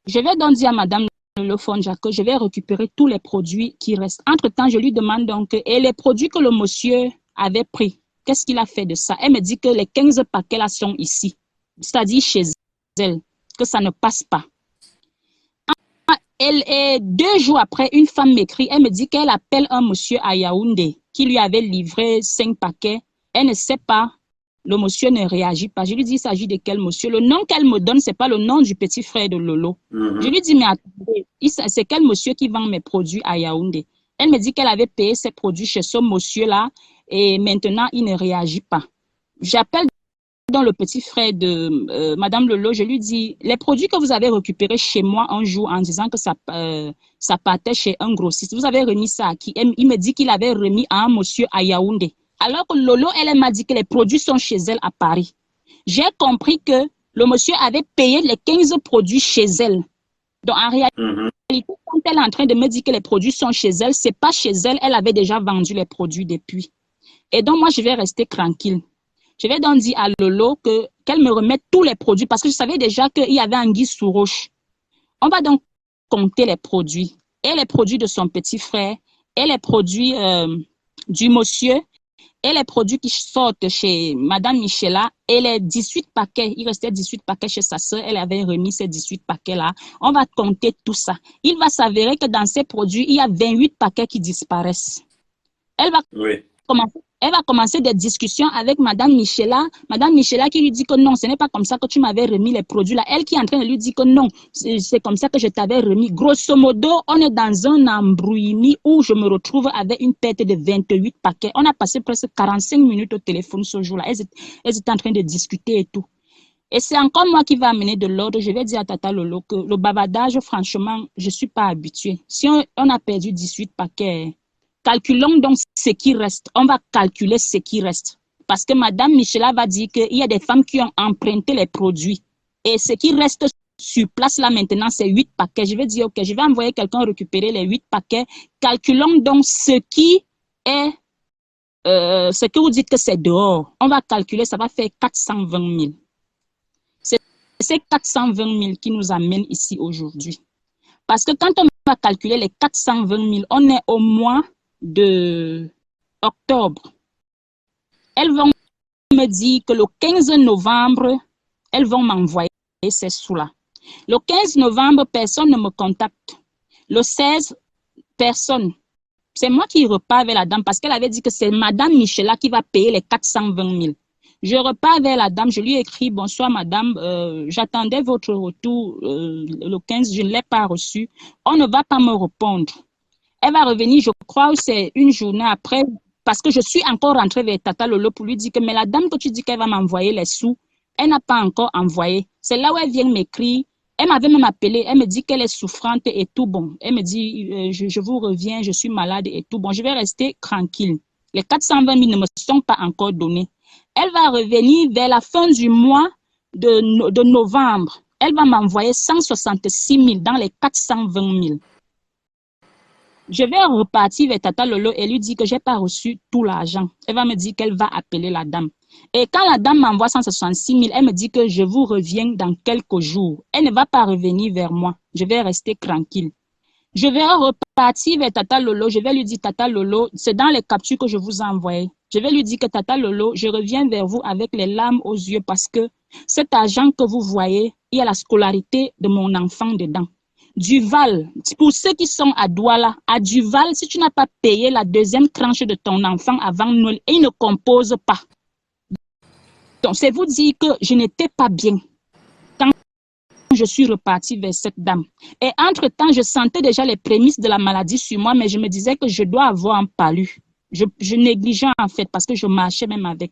Je vais donc dire à Madame Le Fonja que je vais récupérer tous les produits qui restent. Entre-temps, je lui demande donc, et les produits que le monsieur avait pris, qu'est-ce qu'il a fait de ça? Elle me dit que les 15 paquets là sont ici, c'est-à-dire chez elle, que ça ne passe pas. Et 2 jours après, une femme m'écrit, elle me dit qu'elle appelle un monsieur à Yaoundé qui lui avait livré 5 paquets. Elle ne sait pas. Le monsieur ne réagit pas. Je lui dis, il s'agit de quel monsieur? Le nom qu'elle me donne, ce n'est pas le nom du petit frère de Lolo. Je lui dis, mais attendez, c'est quel monsieur qui vend mes produits à Yaoundé? Elle me dit qu'elle avait payé ses produits chez ce monsieur-là et maintenant, il ne réagit pas. J'appelle dans le petit frère de Madame Lolo, je lui dis, les produits que vous avez récupérés chez moi un jour en disant que ça partait chez un grossiste, vous avez remis ça à qui? Il me dit qu'il avait remis à un monsieur à Yaoundé. Alors que Lolo, elle m'a dit que les produits sont chez elle à Paris. J'ai compris que le monsieur avait payé les 15 produits chez elle. Donc, en réalité, quand elle est en train de me dire que les produits sont chez elle, ce n'est pas chez elle. Elle avait déjà vendu les produits depuis. Et donc, moi, je vais rester tranquille. Je vais donc dire à Lolo qu'elle me remette tous les produits parce que je savais déjà qu'il y avait anguille sous roche. On va donc compter les produits. Et les produits de son petit frère, et les produits du monsieur, et les produits qui sortent chez Madame Michela, et les 18 paquets, il restait 18 paquets chez sa sœur, elle avait remis ces 18 paquets-là. On va compter tout ça. Il va s'avérer que dans ces produits, il y a 28 paquets qui disparaissent. Elle va commencer des discussions avec Madame Michela qui lui dit que non, ce n'est pas comme ça que tu m'avais remis les produits là. Elle qui est en train de lui dire que non, c'est comme ça que je t'avais remis. Grosso modo, on est dans un embrouillement où je me retrouve avec une perte de 28 paquets. On a passé presque 45 minutes au téléphone ce jour-là. Elles étaient en train de discuter et tout. Et c'est encore moi qui vais amener de l'ordre. Je vais dire à Tata Lolo que le bavardage, franchement, je ne suis pas habituée. Si on a perdu 18 paquets, calculons donc ce qui reste. On va calculer ce qui reste. Parce que Madame Michela va dire qu'il y a des femmes qui ont emprunté les produits. Et ce qui reste sur place là maintenant, c'est 8 paquets. Je vais dire, OK, je vais envoyer quelqu'un récupérer les 8 paquets. Calculons donc ce qui est, ce que vous dites que c'est dehors. On va calculer, ça va faire 420 000. C'est ces 420 000 qui nous amènent ici aujourd'hui. Parce que quand on va calculer les 420 000, on est au mois de octobre. Elles vont me dire que le 15 novembre, elles vont m'envoyer ces sous-là. Le 15 novembre, personne ne me contacte. Le 16, personne. C'est moi qui repars vers la dame parce qu'elle avait dit que c'est Madame Michela qui va payer les 420 000. Je repars vers la dame, je lui écris, bonsoir madame, j'attendais votre retour le 15, je ne l'ai pas reçu. On ne va pas me répondre. Elle va revenir, je crois, c'est une journée après, parce que je suis encore rentrée vers Tata Lolo pour lui dire que, mais la dame que tu dis qu'elle va m'envoyer les sous, elle n'a pas encore envoyé. C'est là où elle vient m'écrire. Elle m'avait même appelé, elle me dit qu'elle est souffrante et tout bon. Elle me dit, je vous reviens, je suis malade et tout bon. Je vais rester tranquille. Les 420 000 ne me sont pas encore donnés. Elle va revenir vers la fin du mois de novembre. Elle va m'envoyer 166 000 dans les 420 000. Je vais repartir vers Tata Lolo et lui dire que je n'ai pas reçu tout l'argent. Elle va me dire qu'elle va appeler la dame. Et quand la dame m'envoie 166 000, elle me dit que je vous reviens dans quelques jours. Elle ne va pas revenir vers moi. Je vais rester tranquille. Je vais repartir vers Tata Lolo. Je vais lui dire, Tata Lolo, c'est dans les captures que je vous ai envoyées. Je vais lui dire que Tata Lolo, je reviens vers vous avec les larmes aux yeux parce que cet argent que vous voyez, il y a la scolarité de mon enfant dedans. Duval, pour ceux qui sont à Douala, à Duval, si tu n'as pas payé la deuxième tranche de ton enfant avant Noël, il ne compose pas. Donc, c'est vous dire que je n'étais pas bien quand je suis repartie vers cette dame. Et entre-temps, je sentais déjà les prémices de la maladie sur moi, mais je me disais que je dois avoir un palu. Je négligeais en fait parce que je marchais même avec.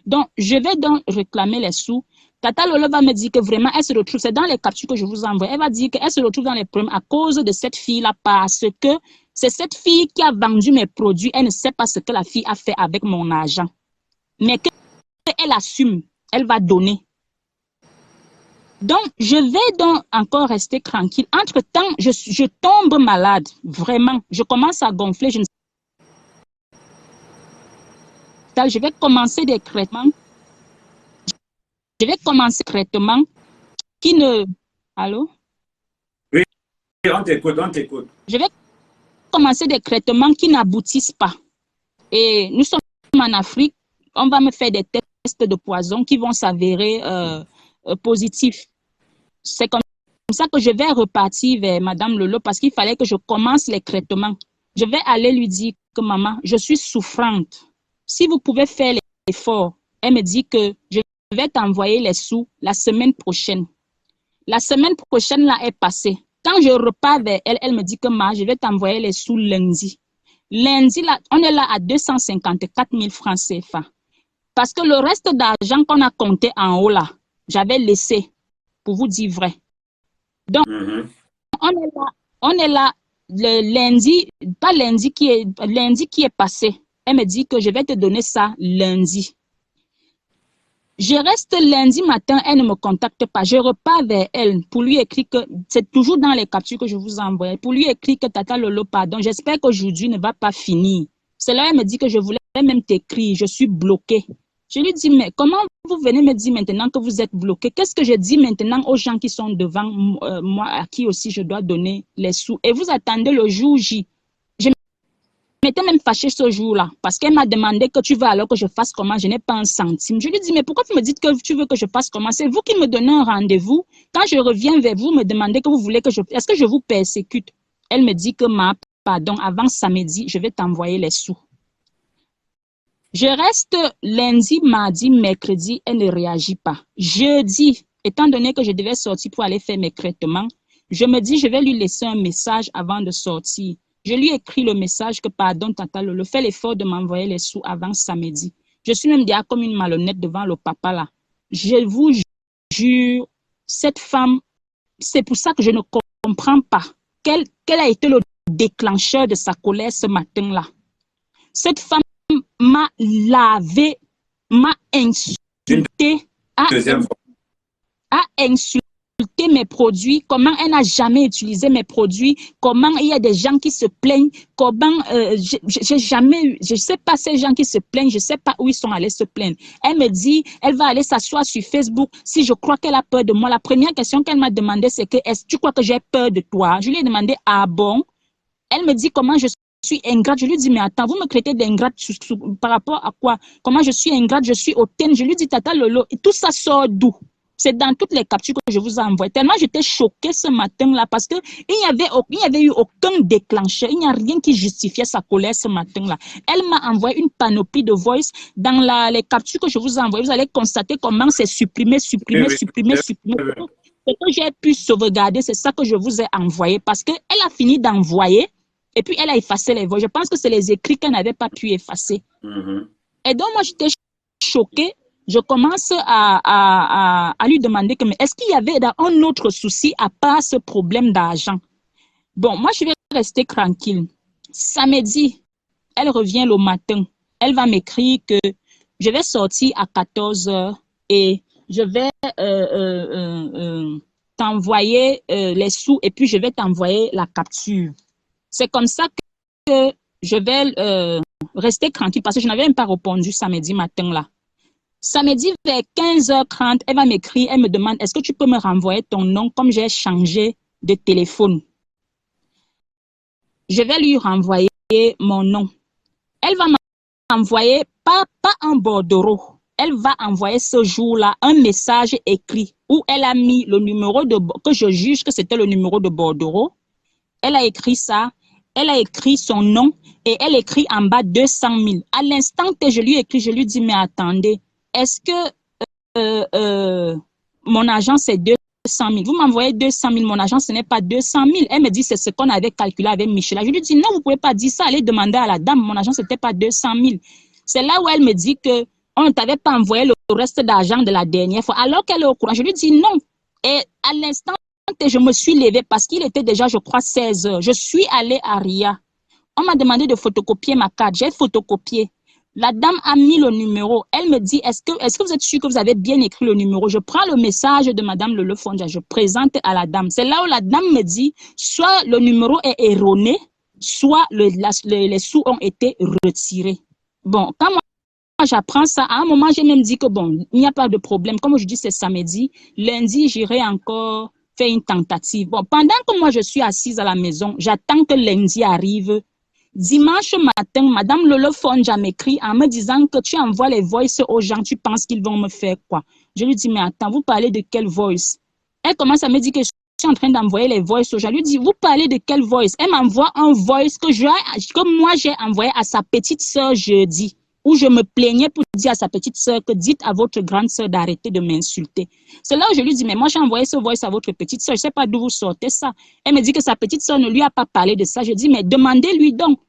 Donc, je vais donc réclamer les sous. Tata Lolo va me dire que vraiment, elle se retrouve, c'est dans les captures que je vous envoie, elle va dire qu'elle se retrouve dans les problèmes à cause de cette fille-là parce que c'est cette fille qui a vendu mes produits. Elle ne sait pas ce que la fille a fait avec mon argent. Mais qu'elle assume, elle va donner. Donc, je vais donc encore rester tranquille. Entre-temps, je tombe malade, vraiment. Je commence à gonfler. Je vais commencer des traitements. Je vais commencer des traitements qui ne... Allô? Oui, on t'écoute, on t'écoute. Je vais commencer des traitements qui n'aboutissent pas. Et nous sommes en Afrique. On va me faire des tests de poison qui vont s'avérer positifs. C'est comme ça que je vais repartir vers Madame Lolo parce qu'il fallait que je commence les traitements. Je vais aller lui dire que maman, je suis souffrante. Si vous pouvez faire l'effort, elle me dit que je vais t'envoyer les sous la semaine prochaine. La semaine prochaine, là, est passée. Quand je repars vers elle, elle me dit que je vais t'envoyer les sous lundi. Lundi, là, on est là à 254 000 francs CFA. Parce que le reste d'argent qu'on a compté en haut, là, j'avais laissé, pour vous dire vrai. Donc, on est là le lundi, pas lundi qui est passé. Elle me dit que je vais te donner ça lundi. Je reste lundi matin, elle ne me contacte pas. Je repars vers elle pour lui écrire que, c'est toujours dans les captures que je vous envoie, pour lui écrire que Tata Lolo, pardon, j'espère qu'aujourd'hui ne va pas finir. C'est là elle me dit que je voulais même t'écrire, je suis bloquée. Je lui dis, mais comment vous venez me dire maintenant que vous êtes bloqué? Qu'est-ce que je dis maintenant aux gens qui sont devant moi, à qui aussi je dois donner les sous? Et vous attendez le jour J. Je m'étais même fâchée ce jour-là parce qu'elle m'a demandé que tu veux alors que je fasse comment? Je n'ai pas un centime. Je lui dis, mais pourquoi vous me dites que tu veux que je fasse comment? C'est vous qui me donnez un rendez-vous. Quand je reviens vers vous, me demandez que vous voulez que je... Est-ce que je vous persécute? Elle me dit que pardon, avant samedi, je vais t'envoyer les sous. Je reste lundi, mardi, mercredi, elle ne réagit pas. Jeudi, étant donné que je devais sortir pour aller faire mes traitements, je me dis, je vais lui laisser un message avant de sortir. Je lui écris le message que, pardon, Tata Lolo, fais l'effort de m'envoyer les sous avant samedi. Je suis même déjà comme une malhonnête devant le papa là. Je vous jure, cette femme, c'est pour ça que je ne comprends pas. Quel a été le déclencheur de sa colère ce matin-là? Cette femme m'a lavé, m'a insulté, a insulté mes produits, comment elle n'a jamais utilisé mes produits, comment il y a des gens qui se plaignent, comment j'ai jamais eu, je sais pas ces gens qui se plaignent, je sais pas où ils sont allés se plaindre. Elle me dit, elle va aller s'asseoir sur Facebook si je crois qu'elle a peur de moi. La première question qu'elle m'a demandé, c'est que est-ce que tu crois que j'ai peur de toi? Je lui ai demandé, ah bon? Elle me dit comment je suis ingrate. Je lui dis, mais attends, vous me traitez d'ingrate par rapport à quoi? Comment je suis ingrate? Je suis hautaine. Je lui dis, Tata Lolo, et tout ça sort d'où? C'est dans toutes les captures que je vous ai envoyées. Tellement j'étais choquée ce matin-là parce qu'il n'y avait eu aucun déclencheur. Il n'y a rien qui justifiait sa colère ce matin-là. Elle m'a envoyé une panoplie de voice. Dans les captures que je vous ai envoyées, vous allez constater comment c'est supprimé. Ce que j'ai pu sauvegarder, c'est ça que je vous ai envoyé parce qu'elle a fini d'envoyer et puis elle a effacé les voix. Je pense que c'est les écrits qu'elle n'avait pas pu effacer. Et donc, moi, j'étais choquée. Je commence à lui demander que, mais est-ce qu'il y avait un autre souci à part ce problème d'argent? Bon, moi, je vais rester tranquille. Samedi, elle revient le matin. Elle va m'écrire que je vais sortir à 14 h et je vais t'envoyer les sous et puis je vais t'envoyer la capture. C'est comme ça que je vais rester tranquille parce que je n'avais même pas répondu samedi matin là. Samedi vers 15h30, elle va m'écrire, elle me demande, est-ce que tu peux me renvoyer ton nom comme j'ai changé de téléphone? Je vais lui renvoyer mon nom. Elle va m'envoyer, pas un bordereau, elle va envoyer ce jour-là un message écrit où elle a mis le numéro que je juge que c'était le numéro de bordereau. Elle a écrit ça, elle a écrit son nom et elle écrit en bas 200 000. À l'instant que je lui écris, je lui dis, mais attendez, est-ce que mon agent c'est 200 000? Vous m'envoyez 200 000, mon agent ce n'est pas 200 000. Elle me dit, c'est ce qu'on avait calculé avec Michel. Je lui dis, non, vous ne pouvez pas dire ça. Allez demander à la dame, mon agent c'était pas 200 000. C'est là où elle me dit que on ne t'avait pas envoyé le reste d'argent de la dernière fois, alors qu'elle est au courant. Je lui dis non. Et à l'instant, je me suis levée parce qu'il était déjà, je crois, 16 heures. Je suis allée à RIA. On m'a demandé de photocopier ma carte. J'ai photocopié. La dame a mis le numéro. Elle me dit, est-ce que vous êtes sûr que vous avez bien écrit le numéro? Je prends le message de Madame Lolo Fonja. Je présente à la dame. C'est là où la dame me dit, soit le numéro est erroné, soit les sous ont été retirés. Bon, quand moi, j'apprends ça, à un moment, j'ai même dit que bon, il n'y a pas de problème. Comme je dis, c'est samedi. Lundi, j'irai encore faire une tentative. Bon, pendant que moi, je suis assise à la maison, j'attends que lundi arrive. Dimanche matin, Madame Lolo Fonja m'écrit en me disant que tu envoies les voices aux gens, tu penses qu'ils vont me faire quoi? Je lui dis, mais attends, vous parlez de quelle voice? Elle commence à me dire que je suis en train d'envoyer les voices aux gens. Je lui dis, vous parlez de quelle voice? Elle m'envoie un voice que moi j'ai envoyé à sa petite sœur jeudi, où je me plaignais pour dire à sa petite sœur que dites à votre grande sœur d'arrêter de m'insulter. C'est là où je lui dis, mais moi j'ai envoyé ce voice à votre petite sœur, je ne sais pas d'où vous sortez ça. Elle me dit que sa petite sœur ne lui a pas parlé de ça. Je dis, mais demandez-lui donc.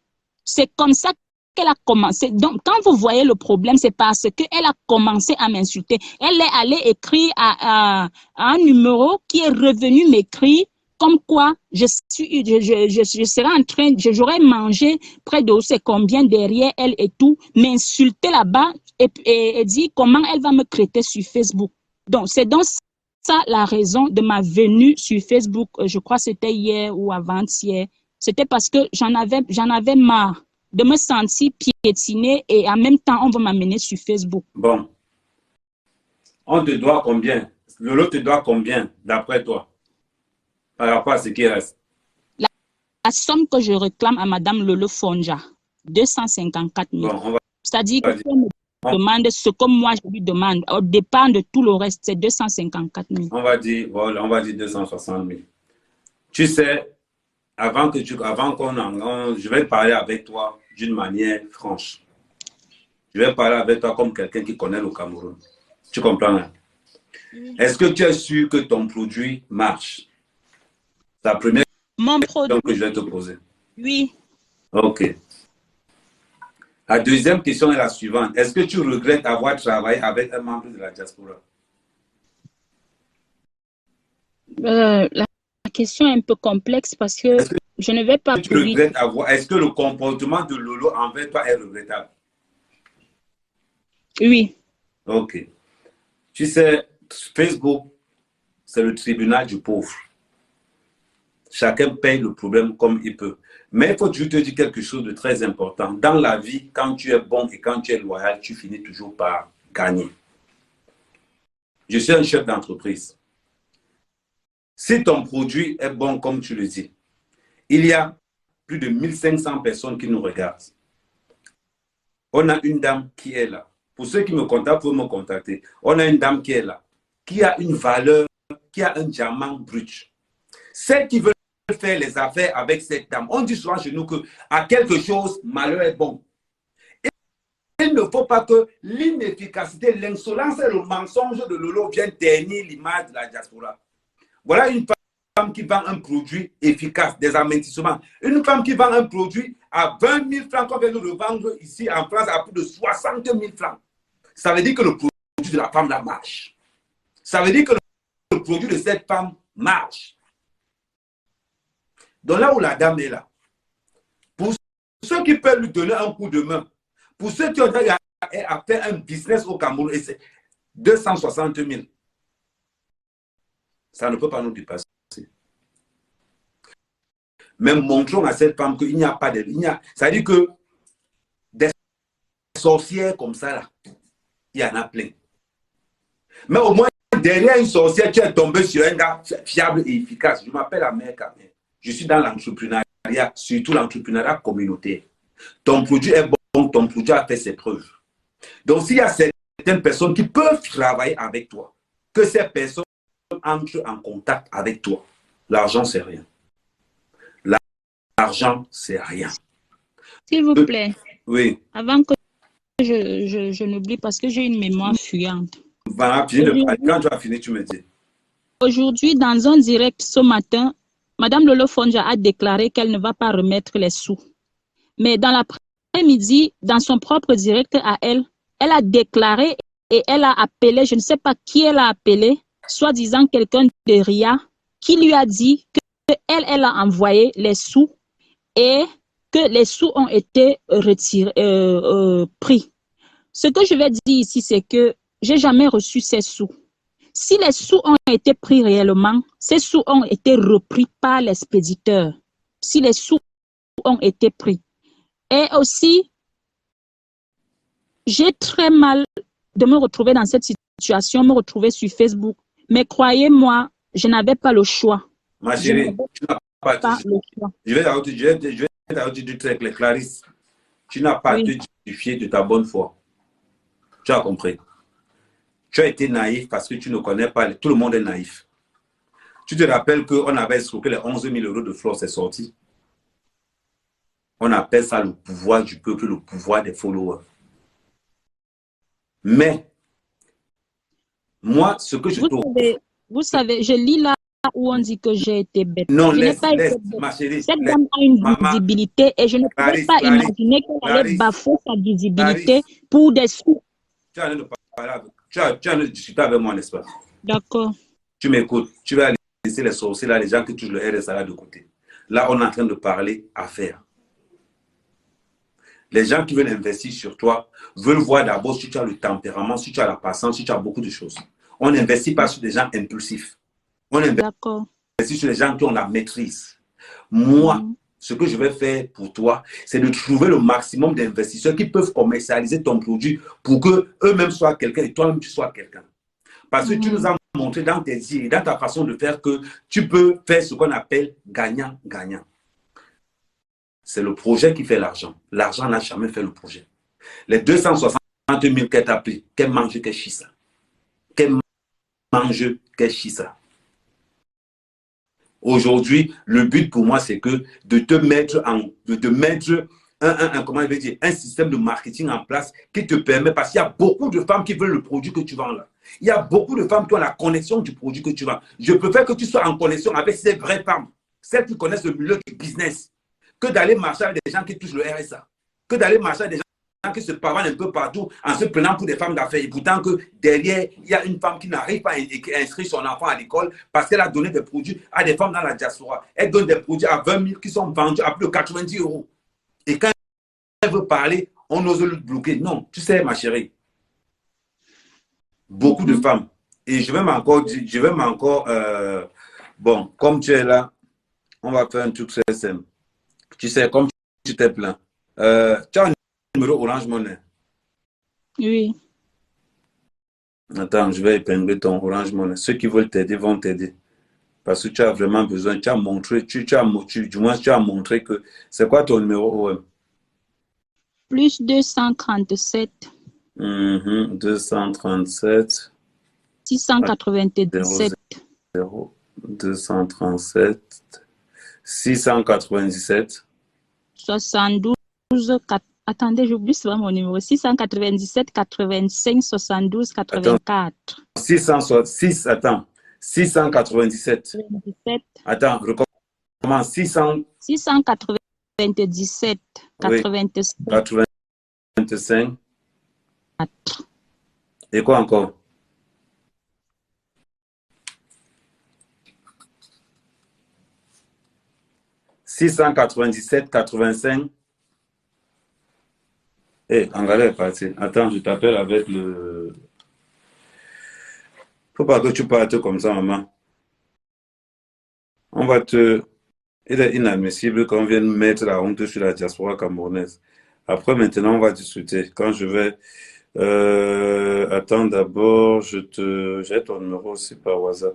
C'est comme ça qu'elle a commencé. Donc, quand vous voyez le problème, c'est parce qu'elle a commencé à m'insulter. Elle est allée écrire à un numéro qui est revenu m'écrire comme quoi je serais en train, j'aurais mangé près de c'est combien derrière elle et tout, m'insulter là-bas et dire comment elle va me traiter sur Facebook. Donc, c'est donc ça la raison de ma venue sur Facebook. Je crois que c'était hier ou avant-hier. C'était parce que j'en avais marre de me sentir piétinée et en même temps, on va m'amener sur Facebook. Bon. On te doit combien? Lolo te doit combien, d'après toi, par rapport à ce qui reste? La somme que je réclame à Madame Lolo Fonja, 254 000. Bon, c'est-à-dire que on me demande ce que moi je lui demande. Au dépend de tout le reste, c'est 254 000. On va dire 260 000. Tu sais, je vais parler avec toi d'une manière franche. Je vais parler avec toi comme quelqu'un qui connaît le Cameroun. Tu comprends? Hein? Est-ce que tu es sûr que ton produit marche? C'est la première question que je vais te poser. Oui. Ok. La deuxième question est la suivante. Est-ce que tu regrettes avoir travaillé avec un membre de la diaspora? La question est un peu complexe parce que je ne vais pas... Est-ce que le comportement de Lolo envers toi est regrettable? Oui. Ok. Tu sais, Facebook, c'est le tribunal du pauvre. Chacun paye le problème comme il peut. Mais il faut toujours te dire quelque chose de très important. Dans la vie, quand tu es bon et quand tu es loyal, tu finis toujours par gagner. Je suis un chef d'entreprise. Si ton produit est bon comme tu le dis, il y a plus de 1500 personnes qui nous regardent. On a une dame qui est là. Pour ceux qui me contactent, vous me contacter. On a une dame qui est là, qui a une valeur, qui a un diamant brut. Celles qui veulent faire les affaires avec cette dame, on dit souvent chez nous que à quelque chose, malheur est bon. Et il ne faut pas que l'inefficacité, l'insolence et le mensonge de Lolo viennent ternir l'image de la diaspora. Voilà une femme qui vend un produit efficace, des avertissements. Une femme qui vend un produit à 20 000 francs, qu'on vient de le vendre ici en France à plus de 60 000 francs. Ça veut dire que le produit de la femme là marche. Ça veut dire que le produit de cette femme marche. Donc là où la dame est là, pour ceux qui peuvent lui donner un coup de main, pour ceux qui ont à faire un business au Cameroun, et c'est 260 000. Ça ne peut pas nous dépasser. Mais montrons à cette femme qu'il n'y a pas de... Ça veut dire que des sorcières comme ça, là, il y en a plein. Mais au moins, derrière une sorcière, tu es tombé sur un gars fiable et efficace. Je m'appelle Ahmed Kamel. Je suis dans l'entrepreneuriat, surtout l'entrepreneuriat communautaire. Ton produit est bon, ton produit a fait ses preuves. Donc, s'il y a certaines personnes qui peuvent travailler avec toi, que ces personnes entrent en contact avec toi, l'argent, c'est rien. L'argent, c'est rien. S'il vous plaît, oui. Avant que je n'oublie parce que j'ai une mémoire fuyante. Voilà, quand tu as fini, tu me dis. Aujourd'hui, dans un direct ce matin, Madame Lolo Fonja a déclaré qu'elle ne va pas remettre les sous. Mais dans l'après-midi, dans son propre direct à elle, elle a déclaré et elle a appelé, je ne sais pas qui elle a appelé, soi-disant quelqu'un de RIA, qui lui a dit qu'elle a envoyé les sous et que les sous ont été retirés, pris. Ce que je vais dire ici, c'est que j'ai jamais reçu ces sous. Si les sous ont été pris réellement, ces sous ont été repris par l'expéditeur. Si les sous ont été pris. Et aussi, j'ai très mal de me retrouver dans cette situation, me retrouver sur Facebook. Mais croyez-moi, je n'avais pas le choix. Ma chérie, tu n'as pas le choix. Je vais t'ajouter du très clair, Clarisse. Tu n'as pas à te justifier de ta bonne foi. Tu as compris. Tu as été naïf parce que tu ne connais pas. Tout le monde est naïf. Tu te rappelles qu'on avait escroqué les 11 000 € de flore, c'est sorti. On appelle ça le pouvoir du peuple, le pouvoir des followers. Mais, moi, ce que je trouve... Vous savez, je lis là où on dit que j'ai été bête. Non, je laisse, pas été bête. Ma chérie. Cette dame a une visibilité et je ne pouvais pas imaginer qu'elle allait bafouer sa visibilité pour des sous. Tu as de discuter avec moi, n'est-ce pas? D'accord. Tu m'écoutes. Tu vas laisser les sorciers là, les gens qui touchent le RSA là de côté. Là, on est en train de parler affaires. Les gens qui veulent investir sur toi veulent voir d'abord si tu as le tempérament, si tu as la patience, si tu as beaucoup de choses. On n'investit pas sur des gens impulsifs. On investit sur les gens qui ont la maîtrise. Moi, ce que je vais faire pour toi, c'est de trouver le maximum d'investisseurs qui peuvent commercialiser ton produit pour qu'eux-mêmes soient quelqu'un et toi-même tu sois quelqu'un. Parce que tu nous as montré dans tes yeux et dans ta façon de faire que tu peux faire ce qu'on appelle gagnant-gagnant. C'est le projet qui fait l'argent. L'argent n'a jamais fait le projet. Les 260 000 qu'elle t'a pris, qu'elle mange, qu'elle chie ça. Qu'elle mange, qu'elle chie ça. Aujourd'hui, le but pour moi, c'est que de te mettre comment je vais dire, un système de marketing en place qui te permet, parce qu'il y a beaucoup de femmes qui veulent le produit que tu vends là. Il y a beaucoup de femmes qui ont la connexion du produit que tu vends. Je préfère que tu sois en connexion avec ces vraies femmes, celles qui connaissent le milieu du business, que d'aller marcher avec des gens qui touchent le RSA, que d'aller marcher avec des gens qui se pavanent un peu partout en se prenant pour des femmes d'affaires. Et pourtant que derrière, il y a une femme qui n'arrive pas à inscrire son enfant à l'école parce qu'elle a donné des produits à des femmes dans la diaspora. Elle donne des produits à 20 000 qui sont vendus à plus de 90 €. Et quand elle veut parler, on ose le bloquer. Non, tu sais, ma chérie, beaucoup de femmes. Et je vais m'encore, bon, comme tu es là, on va faire un truc très simple. Tu sais, comme tu t'es plaint, tu as un numéro Orange Money? Oui. Attends, je vais épingler ton Orange Money. Ceux qui veulent t'aider vont t'aider. Parce que tu as vraiment besoin, tu as montré, du moins tu as montré que... C'est quoi ton numéro OM? Plus 237. 237. 697. 237. 697. 72. Attendez, j'oublie souvent mon numéro. 697 85 72 84. 606, attends. 697. 97. Attends, recommence. 697 85. 85. Et quoi encore? « 697 85. Eh, Angala est parti. Attends, je t'appelle avec le... Faut pas que tu partes comme ça, maman. On va te... Il est inadmissible qu'on vienne mettre la honte sur la diaspora camerounaise. Après, maintenant, on va discuter. Quand je vais Attends, d'abord, j'ai ton numéro aussi par WhatsApp.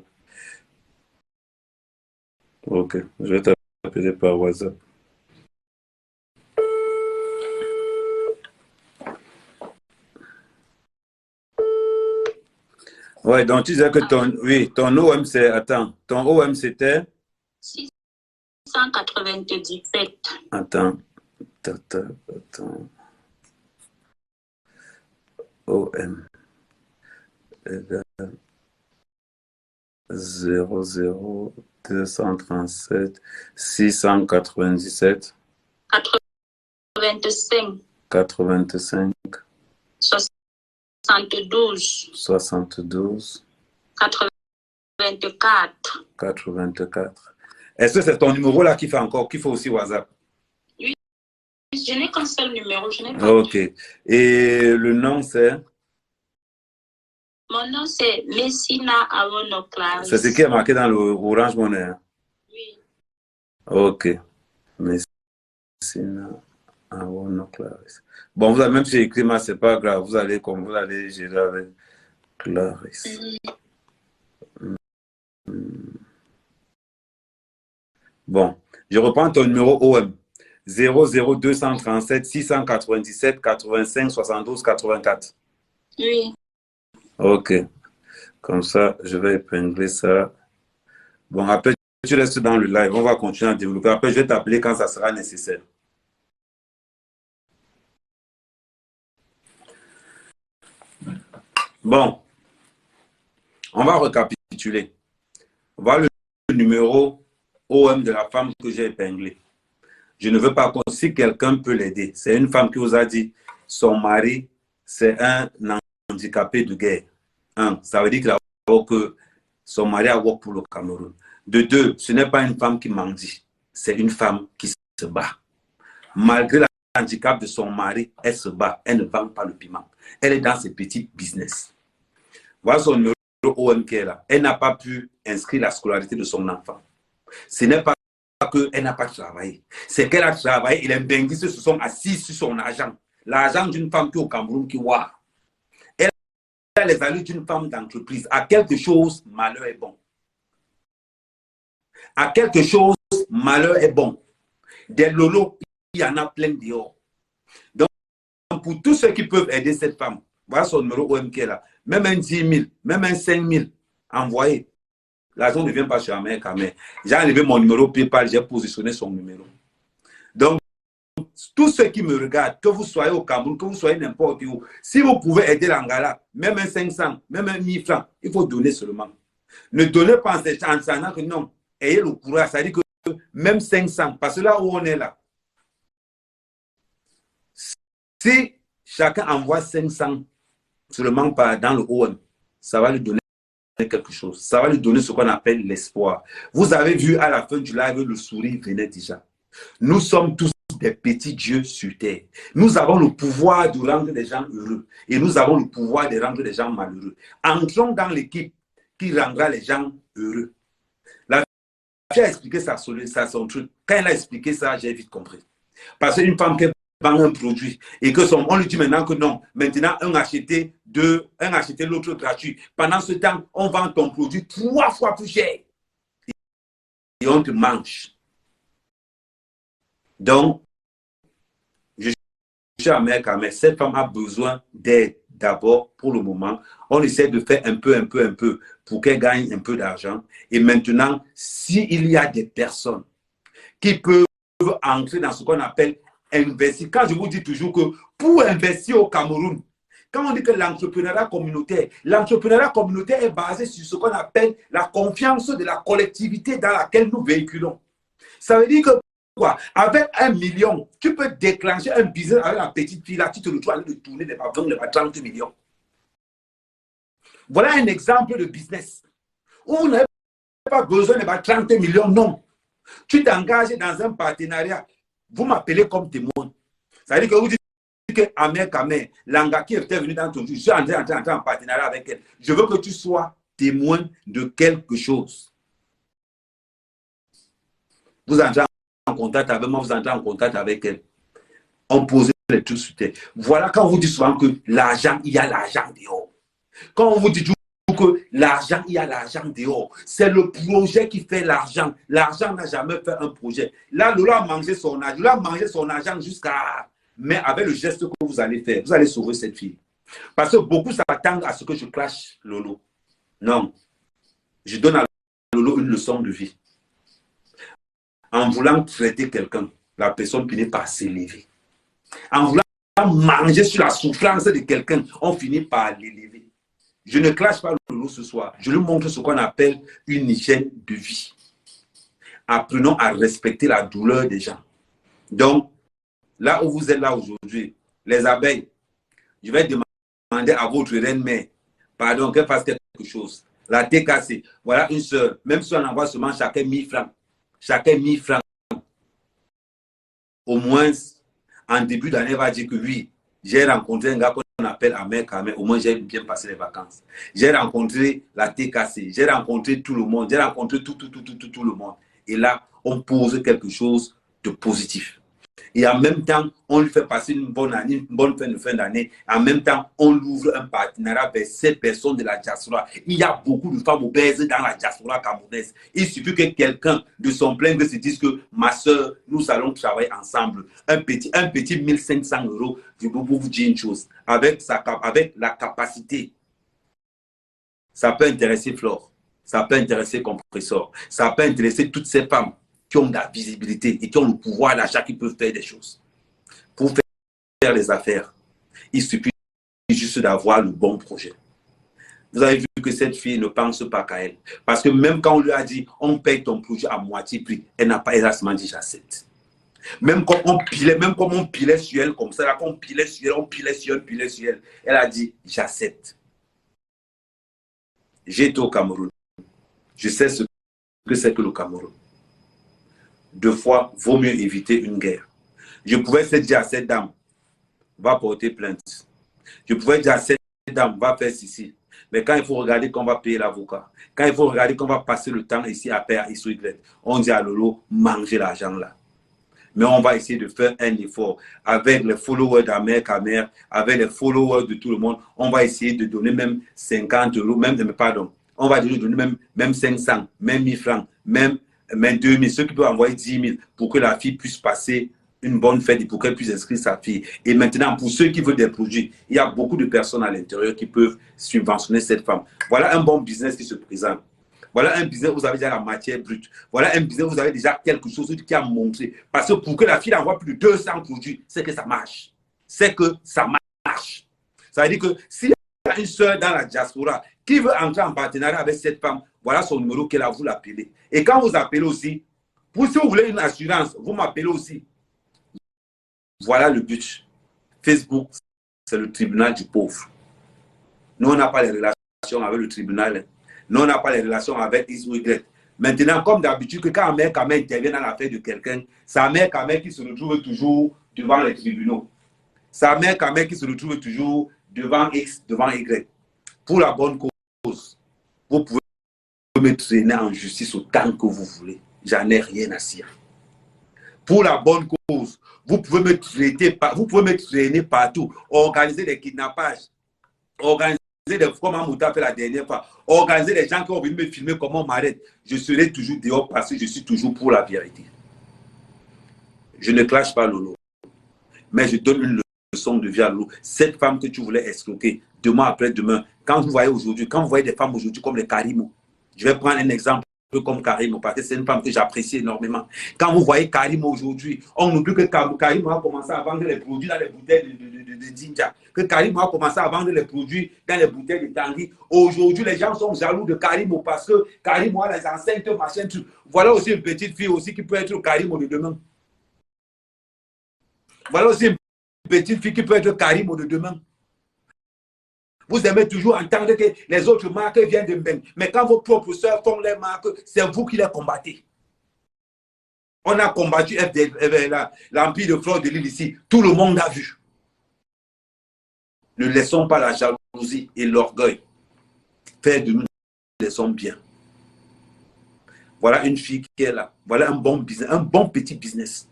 Ok, je vais t'appeler par WhatsApp. Ouais, donc tu disais que ton OM, c'est, attends, ton OM, c'était? 697. Attends, OM, égale 00237 697 85. 85 72. 72 84. 84. Est-ce que c'est ton numéro là qui fait aussi WhatsApp? Oui, je n'ai qu'un seul numéro, je n'ai pas. Ok. Et le nom c'est? Mon nom c'est Messina Awono Clarisse. C'est ce qui est marqué dans le Orange Money. Hein? Oui. Ok. Messina Awono Clarisse. Bon, même si j'ai écrit, mais c'est pas grave. Vous allez gérer avec Clarisse. Bon, je reprends ton numéro OM. 00237 697 85 72 84. Oui. Ok. Comme ça, je vais épingler ça. Bon, après, tu restes dans le live. On va continuer à développer. Après, je vais t'appeler quand ça sera nécessaire. Bon. On va récapituler. Voilà le numéro OM de la femme que j'ai épinglée. Je ne veux pas si quelqu'un peut l'aider. C'est une femme qui vous a dit son mari, c'est un handicapé de guerre. Un, ça veut dire que son mari a work pour le Cameroun. De deux, ce n'est pas une femme qui mendie. C'est une femme qui se bat. Malgré le handicap de son mari, elle se bat. Elle ne vend pas le piment. Elle est dans ses petits business. Voilà son numéro OM qui est là. Elle n'a pas pu inscrire la scolarité de son enfant. Ce n'est pas qu'elle n'a pas travaillé. C'est qu'elle a travaillé et les benguistes se sont assis sur son argent. L'argent d'une femme qui est au Cameroun qui voit. Elle a les allures d'une femme d'entreprise. À quelque chose, malheur est bon. À quelque chose, malheur est bon. Des lolos, il y en a plein dehors. Donc, pour tous ceux qui peuvent aider cette femme, voilà son numéro OM qui est là. Même un 10 000, même un 5 000, envoyez. L'argent ne vient pas chez Amérique. J'ai enlevé mon numéro PayPal, j'ai positionné son numéro. Donc, tous ceux qui me regardent, que vous soyez au Cameroun, que vous soyez n'importe où, si vous pouvez aider l'Angala, même un 500, même un 1000 francs, il faut donner seulement. Ne donnez pas en sachant que non, ayez le courage, ça veut dire que même 500, parce que là où on est là, si chacun envoie 500 seulement dans le OM, ça va lui donner quelque chose. Ça va lui donner ce qu'on appelle l'espoir. Vous avez vu à la fin du live, le sourire venait déjà. Nous sommes tous des petits dieux sur terre. Nous avons le pouvoir de rendre les gens heureux et nous avons le pouvoir de rendre les gens malheureux. Entrons dans l'équipe qui rendra les gens heureux. La fille a expliqué ça, son truc. Quand elle a expliqué ça, j'ai vite compris. Parce qu'une femme qui vend un produit et que on lui dit maintenant que non, maintenant un acheté l'autre gratuit. Pendant ce temps, on vend ton produit 3 fois plus cher et on te mange. Donc, je suis américain, mais cette femme a besoin d'aide d'abord pour le moment. On essaie de faire un peu pour qu'elle gagne un peu d'argent. Et maintenant, s'il y a des personnes qui peuvent entrer dans ce qu'on appelle investir. Quand je vous dis toujours que pour investir au Cameroun, quand on dit que l'entrepreneuriat communautaire est basé sur ce qu'on appelle la confiance de la collectivité dans laquelle nous véhiculons. Ça veut dire que quoi? Avec 1 million, tu peux déclencher un business avec la petite fille là, tu te retrouves à aller tourner des 20, des 30 millions. Voilà un exemple de business où vous n'avez pas besoin de 30 millions, non. Tu t'engages dans un partenariat. Vous m'appelez comme témoin. Ça veut dire que vous dites que Amé Kamé, Langa qui était venu dans ton jeu, je suis en train en partenariat avec elle. Je veux que tu sois témoin de quelque chose. Vous entrez en contact avec moi, vous entrez en contact avec elle. On pose les trucs sur terre. Voilà quand on vous dit souvent que l'argent, il y a l'argent dehors. Quand on vous dit toujours que l'argent, il y a l'argent dehors. C'est le projet qui fait l'argent. L'argent n'a jamais fait un projet. Là, Lolo a mangé son argent. Lolo a mangé son argent jusqu'à... Mais avec le geste que vous allez faire, vous allez sauver cette fille. Parce que beaucoup s'attendent à ce que je clash Lolo. Non. Je donne à Lolo une leçon de vie. En voulant traiter quelqu'un, la personne finit par s'élever. En voulant manger sur la souffrance de quelqu'un, on finit par l'élever. Je ne clash pas Lolo ce soir. Je lui montre ce qu'on appelle une hygiène de vie. Apprenons à respecter la douleur des gens. Donc, là où vous êtes là aujourd'hui, les abeilles, je vais demander à votre reine-mère, pardon, qu'elle fasse quelque chose. La TKC, voilà une sœur, même si on envoie seulement chacun 1000 francs. Chacun 1000 francs. Au moins, en début d'année, elle va dire que oui, j'ai rencontré un gars qu'on appelle Ahmed Kamel. Au moins, j'ai bien passé les vacances. J'ai rencontré la TKC. J'ai rencontré tout le monde. J'ai rencontré tout le monde. Et là, on pose quelque chose de positif. Et en même temps, on lui fait passer une bonne année, une bonne fin d'année. En même temps, on ouvre un partenariat avec ces personnes de la diaspora. Il y a beaucoup de femmes obèses dans la diaspora camerounaise. Il suffit que quelqu'un de son plein gré se dise que ma soeur, nous allons travailler ensemble. Un petit 1500 €, je peux vous dire une chose. Avec la capacité, ça peut intéresser Flore, ça peut intéresser Compressor, ça peut intéresser toutes ces femmes qui ont de la visibilité et qui ont le pouvoir d'achat, qui peuvent faire des choses. Pour faire les affaires, il suffit juste d'avoir le bon projet. Vous avez vu que cette fille ne pense pas qu'à elle. Parce que même quand on lui a dit, on paye ton projet à moitié prix, elle n'a pas exactement dit j'accepte. Même comme on pilait sur elle comme ça, on pilait sur elle, elle a dit j'accepte. J'ai été au Cameroun. Je sais ce que c'est que le Cameroun. 2 fois, vaut mieux éviter une guerre. Je pouvais se dire à cette dame, va porter plainte. Je pouvais dire à cette dame, va faire ceci. Mais quand il faut regarder qu'on va payer l'avocat, quand il faut regarder qu'on va passer le temps ici à payer à XY, on dit à Lolo, mangez l'argent là. Mais on va essayer de faire un effort avec les followers d'Ahmed Kamel, avec les followers de tout le monde. On va essayer de donner même 50 €, pardon. On va donner même 500, même 1000 francs, même 2000, ceux qui peuvent envoyer 10 000 pour que la fille puisse passer une bonne fête et pour qu'elle puisse inscrire sa fille. Et maintenant, pour ceux qui veulent des produits, il y a beaucoup de personnes à l'intérieur qui peuvent subventionner cette femme. Voilà un bon business qui se présente. Voilà un business où vous avez déjà la matière brute. Voilà un business où vous avez déjà quelque chose qui a montré. Parce que pour que la fille envoie plus de 200 produits, c'est que ça marche. C'est que ça marche. Ça veut dire que s'il y a une soeur dans la diaspora qui veut entrer en partenariat avec cette femme, voilà son numéro qu'elle a, vous l'appelez. Et quand vous appelez aussi, si vous voulez une assurance, vous m'appelez aussi. Voilà le but. Facebook, c'est le tribunal du pauvre. Nous, on n'a pas les relations avec le tribunal. Nous, on n'a pas les relations avec XY. Maintenant, comme d'habitude, que quand Ahmed Kamel intervient dans l'affaire de quelqu'un, c'est Ahmed Kamel qui se retrouve toujours devant les tribunaux. C'est Ahmed Kamel qui se retrouve toujours devant X, devant Y. Pour la bonne cause, vous pouvez me traîner en justice autant que vous voulez. J'en ai rien à cirer. Pour la bonne cause, vous pouvez me traîner partout, organiser des kidnappages, organiser comme Amouta fait la dernière fois, organiser des gens qui ont venus me filmer comment on m'arrête. Je serai toujours dehors parce que je suis toujours pour la vérité. Je ne clash pas Lolo, mais je donne une leçon de vie à Lolo. Cette femme que tu voulais escroquer, demain après demain, quand vous voyez aujourd'hui, quand vous voyez des femmes aujourd'hui comme les Karimo, je vais prendre un exemple comme Karimo, parce que c'est une femme que j'apprécie énormément. Quand vous voyez Karimo aujourd'hui, on oublie que Karimo a commencé à vendre les produits dans les bouteilles de Jinja, que Karimo a commencé à vendre les produits dans les bouteilles de Tanguy. Aujourd'hui, les gens sont jaloux de Karimo parce que Karimo a les enceintes, machin, tout. Voilà aussi une petite fille aussi qui peut être Karimo de demain. Voilà aussi une petite fille qui peut être Karimo de demain. Vous aimez toujours entendre que les autres marques viennent de Mbeng. Mais quand vos propres sœurs font les marques, c'est vous qui les combattez. On a combattu l'empire de Flore de Lille ici. Tout le monde a vu. Ne laissons pas la jalousie et l'orgueil faire de nous des hommes bien. Voilà une fille qui est là. Voilà un bon business, un bon petit business.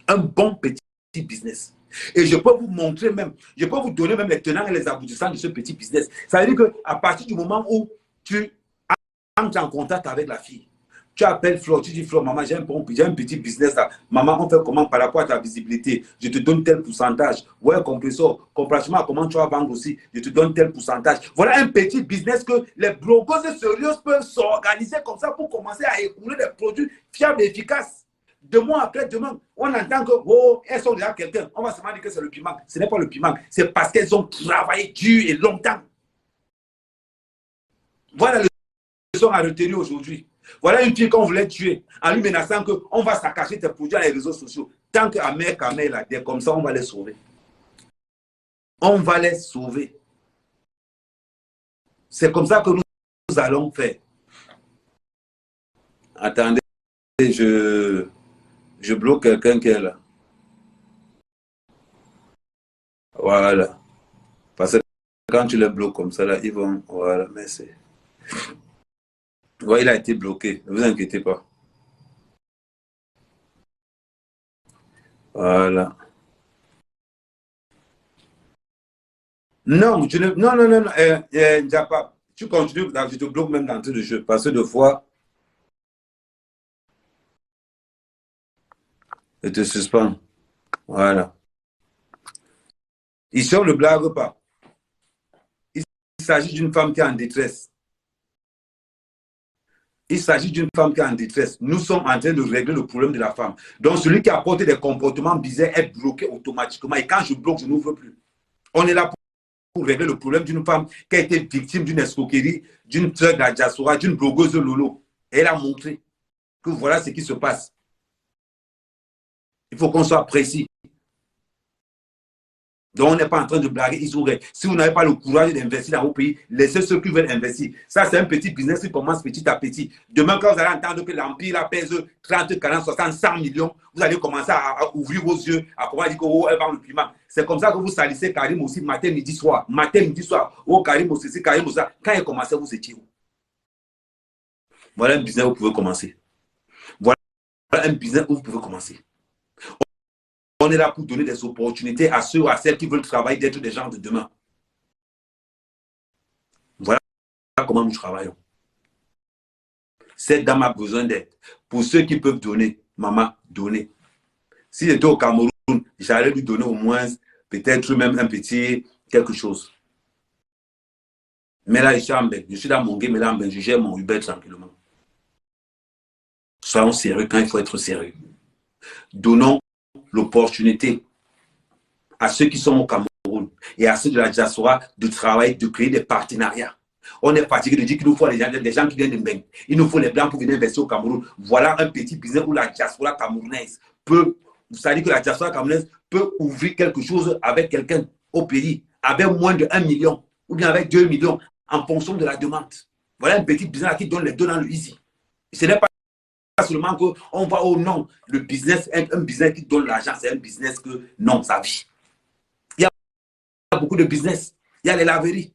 Un bon petit business. Et je peux vous montrer même, je peux vous donner même les tenants et les aboutissants de ce petit business. Ça veut dire qu'à partir du moment où tu entres en contact avec la fille, tu appelles Flo, tu dis Flo, maman, j'ai un petit business là. Maman, on fait comment par rapport à ta visibilité? Je te donne tel pourcentage. Ouais, compresseur, comparativement à comment tu vas vendre aussi, je te donne tel pourcentage. Voilà un petit business que les blogueuses sérieuses peuvent s'organiser comme ça pour commencer à écouler des produits fiables et efficaces. De mois après demain, on entend que oh, elles sont déjà quelqu'un. On va se dire que c'est le piment. Ce n'est pas le piment, c'est parce qu'elles ont travaillé dur et longtemps. Voilà le leçon à retenir aujourd'hui. Voilà une fille qu'on voulait tuer en lui menaçant qu'on va saccager tes produits dans les réseaux sociaux. Tant qu'Amer Kamel a dit comme ça, on va les sauver. On va les sauver. C'est comme ça que nous allons faire. Attendez, je bloque quelqu'un qui est là. Voilà. Parce que quand tu les bloques comme ça, là, ils vont... Voilà, merci. Ouais, il a été bloqué. Ne vous inquiétez pas. Voilà. Non, non. Japa, tu continues, là, je te bloque même d'entrée de jeu. Parce que deux fois, je te suspends. Voilà. Ici, on ne blague pas. Il s'agit d'une femme qui est en détresse. Il s'agit d'une femme qui est en détresse. Nous sommes en train de régler le problème de la femme. Donc, celui qui apporte des comportements bizarres est bloqué automatiquement. Et quand je bloque, je n'ouvre plus. On est là pour régler le problème d'une femme qui a été victime d'une escroquerie, d'une traite de la diaspora, d'une blogueuse Lolo. Et elle a montré que voilà ce qui se passe. Il faut qu'on soit précis. Donc, on n'est pas en train de blaguer. Si vous n'avez pas le courage d'investir dans vos pays, laissez ceux qui veulent investir. Ça, c'est un petit business qui commence petit à petit. Demain, quand vous allez entendre que l'Empire pèse 30, 40, 60, 100 millions, vous allez commencer à ouvrir vos yeux, à commencer à dire que oh, elle vend le piment. C'est comme ça que vous salissez Karim aussi matin, midi, soir. Matin, midi, soir. Oh, Karim aussi, c'est Karim aussi. Quand il commençait, vous étiez où? Voilà un business où vous pouvez commencer. Voilà un business où vous pouvez commencer. On est là pour donner des opportunités à ceux ou à celles qui veulent travailler, d'être des gens de demain. Voilà comment nous travaillons. Cette dame a besoin d'aide. Pour ceux qui peuvent donner, maman, donnez. Si j'étais au Cameroun, j'allais lui donner au moins, peut-être même un petit quelque chose. Mais là, je suis dans mon game, mais là, je gère mon Uber tranquillement. Soyons sérieux quand il faut être sérieux. Donnons l'opportunité à ceux qui sont au Cameroun et à ceux de la diaspora de travailler, de créer des partenariats. On est fatigué de dire qu'il nous faut des gens qui viennent de Mbeng. Il nous faut les Blancs pour venir investir au Cameroun. Voilà un petit business où la diaspora camerounaise peut, ça veut dire que la diaspora camerounaise peut ouvrir quelque chose avec quelqu'un au pays, avec moins de 1 million ou bien avec 2 millions en fonction de la demande. Voilà un petit business qui donne les deux dans le easy. Ce n'est pas seulement qu'on va au non, le business, un business qui donne l'argent, c'est un business que non, ça vit. Il y a beaucoup de business. Il y a les laveries.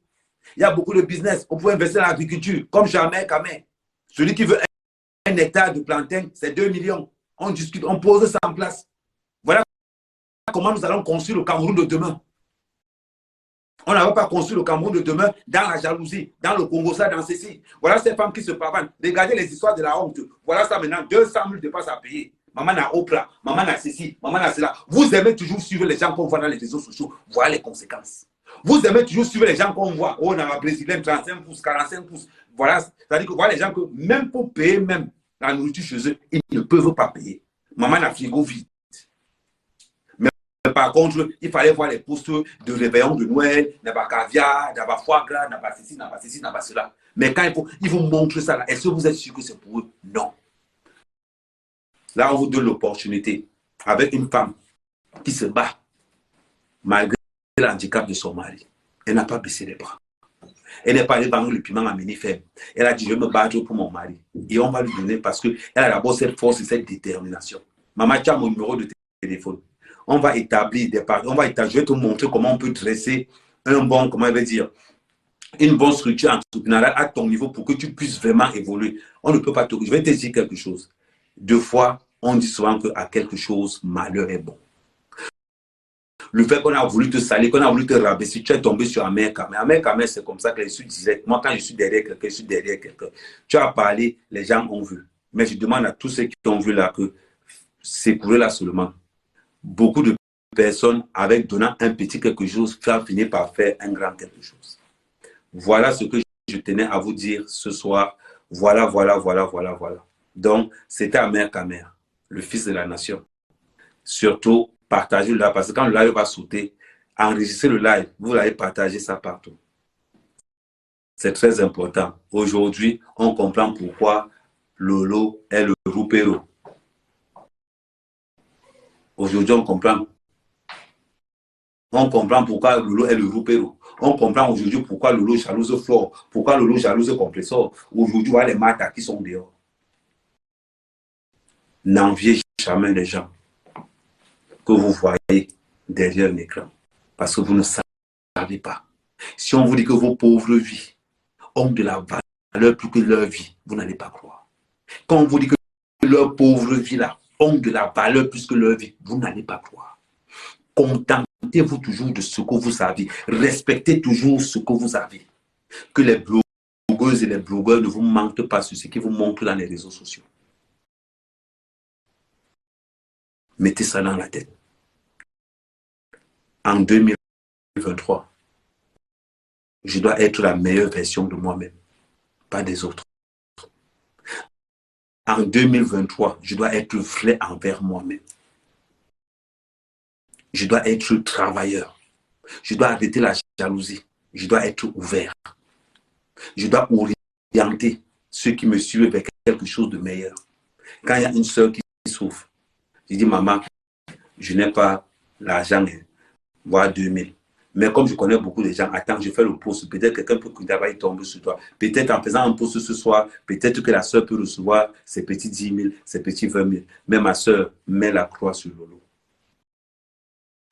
Il y a beaucoup de business. On peut investir dans l'agriculture, comme jamais, Kamé. Celui qui veut 1 hectare de plantain, c'est 2 millions. On discute, on pose ça en place. Voilà comment nous allons construire le Cameroun de demain. On n'avait pas construit le Cameroun de demain dans la jalousie, dans le Congo, ça, dans ceci. Voilà ces femmes qui se pavanent. Regardez les histoires de la honte. Voilà ça maintenant, 200 000 dépenses à payer. Maman n'a Oprah, maman n'a ceci, maman n'a cela. Vous aimez toujours suivre les gens qu'on voit dans les réseaux sociaux. Voilà les conséquences. Vous aimez toujours suivre les gens qu'on voit. Oh, on a un Brésilien, 35 pouces, 45 pouces. Voilà, c'est-à-dire que voilà les gens que même pour payer même la nourriture chez eux, ils ne peuvent pas payer. Maman n'a frigo vide. Par contre, il fallait voir les postes de réveillon de Noël, n'a pas caviar, n'a pas foie gras, n'a pas ceci, n'a pas ceci, n'a pas cela. Mais quand il faut montrer ça là, est-ce que vous êtes sûr que c'est pour eux? Non. Là, on vous donne l'opportunité avec une femme qui se bat malgré l'handicap de son mari. Elle n'a pas baissé les bras. Elle n'est pas allée vendre le piment à Ménifem. Elle a dit, je vais me battre pour mon mari. Et on va lui donner parce qu'elle a d'abord cette force et cette détermination. Maman, tu as mon numéro de téléphone. On va établir des parties. Je vais te montrer comment on peut dresser un bon, comment je vais dire, une bonne structure entrepreneuriale à ton niveau pour que tu puisses vraiment évoluer. On ne peut pas te... Je vais te dire quelque chose. 2 fois, on dit souvent qu'à quelque chose, malheur est bon. Le fait qu'on a voulu te salir, qu'on a voulu te rabaisser, tu es tombé sur Amer Kamel. Amer Kamel, c'est comme ça que je suis direct. Moi, quand je suis derrière quelqu'un, je suis derrière quelqu'un. Tu as parlé, les gens ont vu. Mais je demande à tous ceux qui ont vu là que c'est pour là seulement. Beaucoup de personnes, avec donnant un petit quelque chose, finir par faire un grand quelque chose. Voilà ce que je tenais à vous dire ce soir. Voilà. Donc, c'était Amer Kamel, le fils de la nation. Surtout, partagez le live, parce que quand le live va sauter, enregistrez le live, vous allez partager ça partout. C'est très important. Aujourd'hui, on comprend pourquoi Lolo est le roupéro. Aujourd'hui, on comprend. On comprend pourquoi Lolo est le roupéro. On comprend aujourd'hui pourquoi Lolo jalouse Flore, pourquoi Lolo jalouse Compressor. Aujourd'hui, voilà les matas qui sont dehors. N'enviez jamais les gens que vous voyez derrière l'écran. Parce que vous ne savez pas. Si on vous dit que vos pauvres vies ont de la valeur plus que leur vie, vous n'allez pas croire. Quand on vous dit que leurs pauvres vies là ont de la valeur plus que leur vie, vous n'allez pas croire. Contentez-vous toujours de ce que vous avez. Respectez toujours ce que vous avez. Que les blogueuses et les blogueurs ne vous mentent pas sur ce qu'ils vous montrent dans les réseaux sociaux. Mettez ça dans la tête. En 2023, je dois être la meilleure version de moi-même, pas des autres. En 2023, je dois être vrai envers moi-même. Je dois être travailleur. Je dois arrêter la jalousie. Je dois être ouvert. Je dois orienter ceux qui me suivent vers quelque chose de meilleur. Quand il y a une soeur qui souffre, je dis, maman, je n'ai pas l'argent, voire 2000. Mais comme je connais beaucoup de gens, attends, je fais le post. Peut-être quelqu'un peut y tomber sur toi. Peut-être en faisant un post ce soir, peut-être que la soeur peut recevoir ses petits 10 000, ses petits 20 000. Mais ma soeur, met la croix sur Lolo.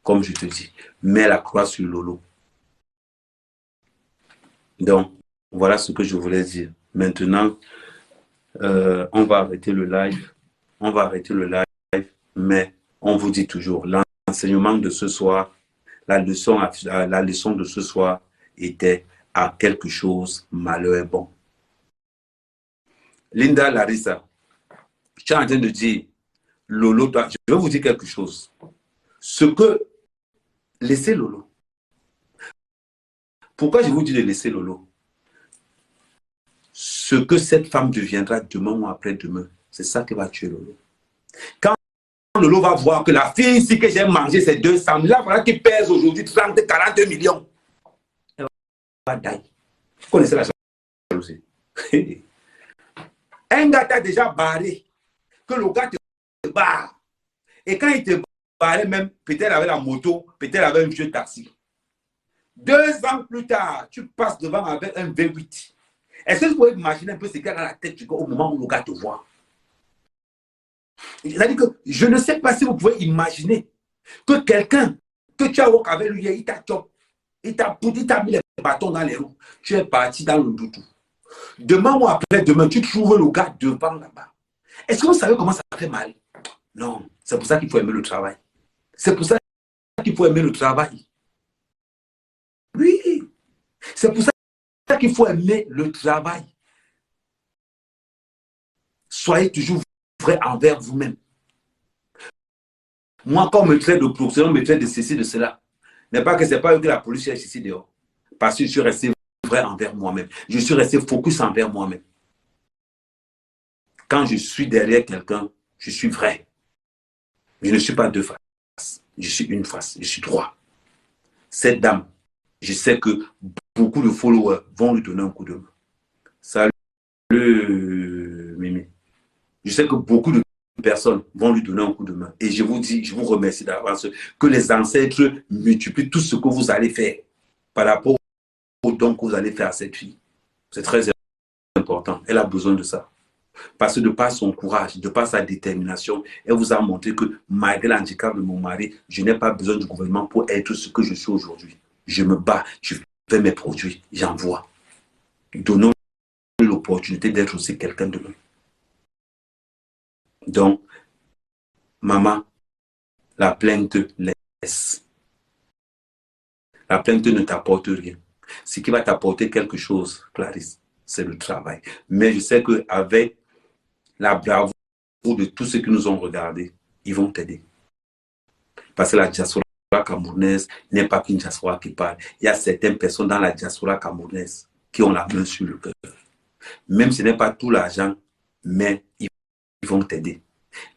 Comme je te dis, mets la croix sur Lolo. Donc, voilà ce que je voulais dire. Maintenant, on va arrêter le live. On va arrêter le live, mais on vous dit toujours, l'enseignement de ce soir, la leçon de ce soir était à quelque chose, malheur est bon. Linda Larissa, je suis en train de dire, Lolo, je vais vous dire quelque chose. Laissez Lolo. Pourquoi je vous dis de laisser Lolo? Ce que cette femme deviendra demain ou après-demain, c'est ça qui va tuer Lolo. Quand Lolo va voir que la fille ici que j'ai mangé, c'est 200 000, là, voilà qui pèse aujourd'hui 30, 42 millions. Elle va die. Vous connaissez la jalousie. Un gars t'a déjà barré, que le gars te barre. Et quand il te barrait même, peut-être avec la moto, peut-être avec un vieux taxi. 2 ans plus tard, tu passes devant avec un V8. Est-ce que vous pouvez imaginer un peu ce qu'il y a dans la tête au moment où le gars te voit? C'est-à-dire que je ne sais pas si vous pouvez imaginer que quelqu'un que tu as walk avec lui, il t'a chop, il t'a mis les bâtons dans les roues. Tu es parti dans le doudou. Demain ou après-demain, tu trouves le gars devant là-bas. Est-ce que vous savez comment ça fait mal? Non, c'est pour ça qu'il faut aimer le travail. C'est pour ça qu'il faut aimer le travail. Oui, c'est pour ça qu'il faut aimer le travail. Soyez toujours vrai envers vous-même. Moi, quand on me traite de production, on me traite de ceci, de cela. Mais pas que ce n'est pas eux que la police cherche ici dehors. Parce que je suis resté vrai envers moi-même. Je suis resté focus envers moi-même. Quand je suis derrière quelqu'un, je suis vrai. Je ne suis pas 2 faces. Je suis une face. Je suis droit. Cette dame, je sais que beaucoup de followers vont lui donner un coup de main. Salut, Mimi. Je sais que beaucoup de personnes vont lui donner un coup de main. Et je vous dis, je vous remercie d'avance que les ancêtres multiplient tout ce que vous allez faire par rapport au don que vous allez faire à cette fille. C'est très important. Elle a besoin de ça. Parce que de par son courage, de par sa détermination, elle vous a montré que malgré l'handicap de mon mari, je n'ai pas besoin du gouvernement pour être ce que je suis aujourd'hui. Je me bats, je fais mes produits, j'envoie. Donnons l'opportunité d'être aussi quelqu'un de nous. Donc, maman, la plainte laisse. La plainte ne t'apporte rien. Ce qui va t'apporter quelque chose, Clarisse, c'est le travail. Mais je sais qu'avec la bravoure de tous ceux qui nous ont regardés, ils vont t'aider. Parce que la diaspora camerounaise n'est pas qu'une diaspora qui parle. Il y a certaines personnes dans la diaspora camerounaise qui ont la main sur le cœur. Même si ce n'est pas tout l'argent, mais ils vont t'aider.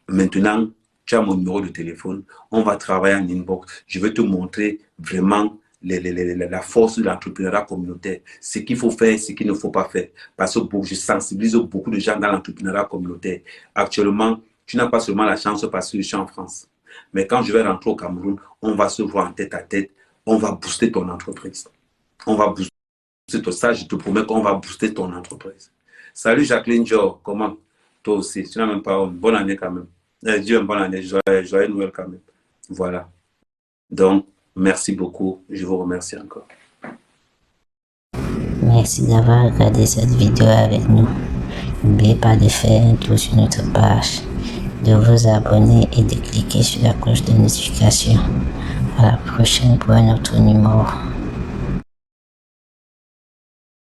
Maintenant, tu as mon numéro de téléphone, on va travailler en inbox. Je vais te montrer vraiment la force de l'entrepreneuriat communautaire, ce qu'il faut faire, ce qu'il ne faut pas faire. Parce que je sensibilise beaucoup de gens dans l'entrepreneuriat communautaire. Actuellement, tu n'as pas seulement la chance parce que je suis en France. Mais quand je vais rentrer au Cameroun, on va se voir en tête à tête. On va booster ton entreprise. On va booster tout ça. Je te promets qu'on va booster ton entreprise. Salut Jacqueline Joe, comment? Toi aussi, tu n'as même pas une bonne année quand même. Dieu, une bonne année, joyeux Noël quand même. Voilà. Donc, merci beaucoup. Je vous remercie encore. Merci d'avoir regardé cette vidéo avec nous. N'oubliez pas de faire un tour sur notre page, de vous abonner et de cliquer sur la cloche de notification. À la prochaine pour un autre numéro.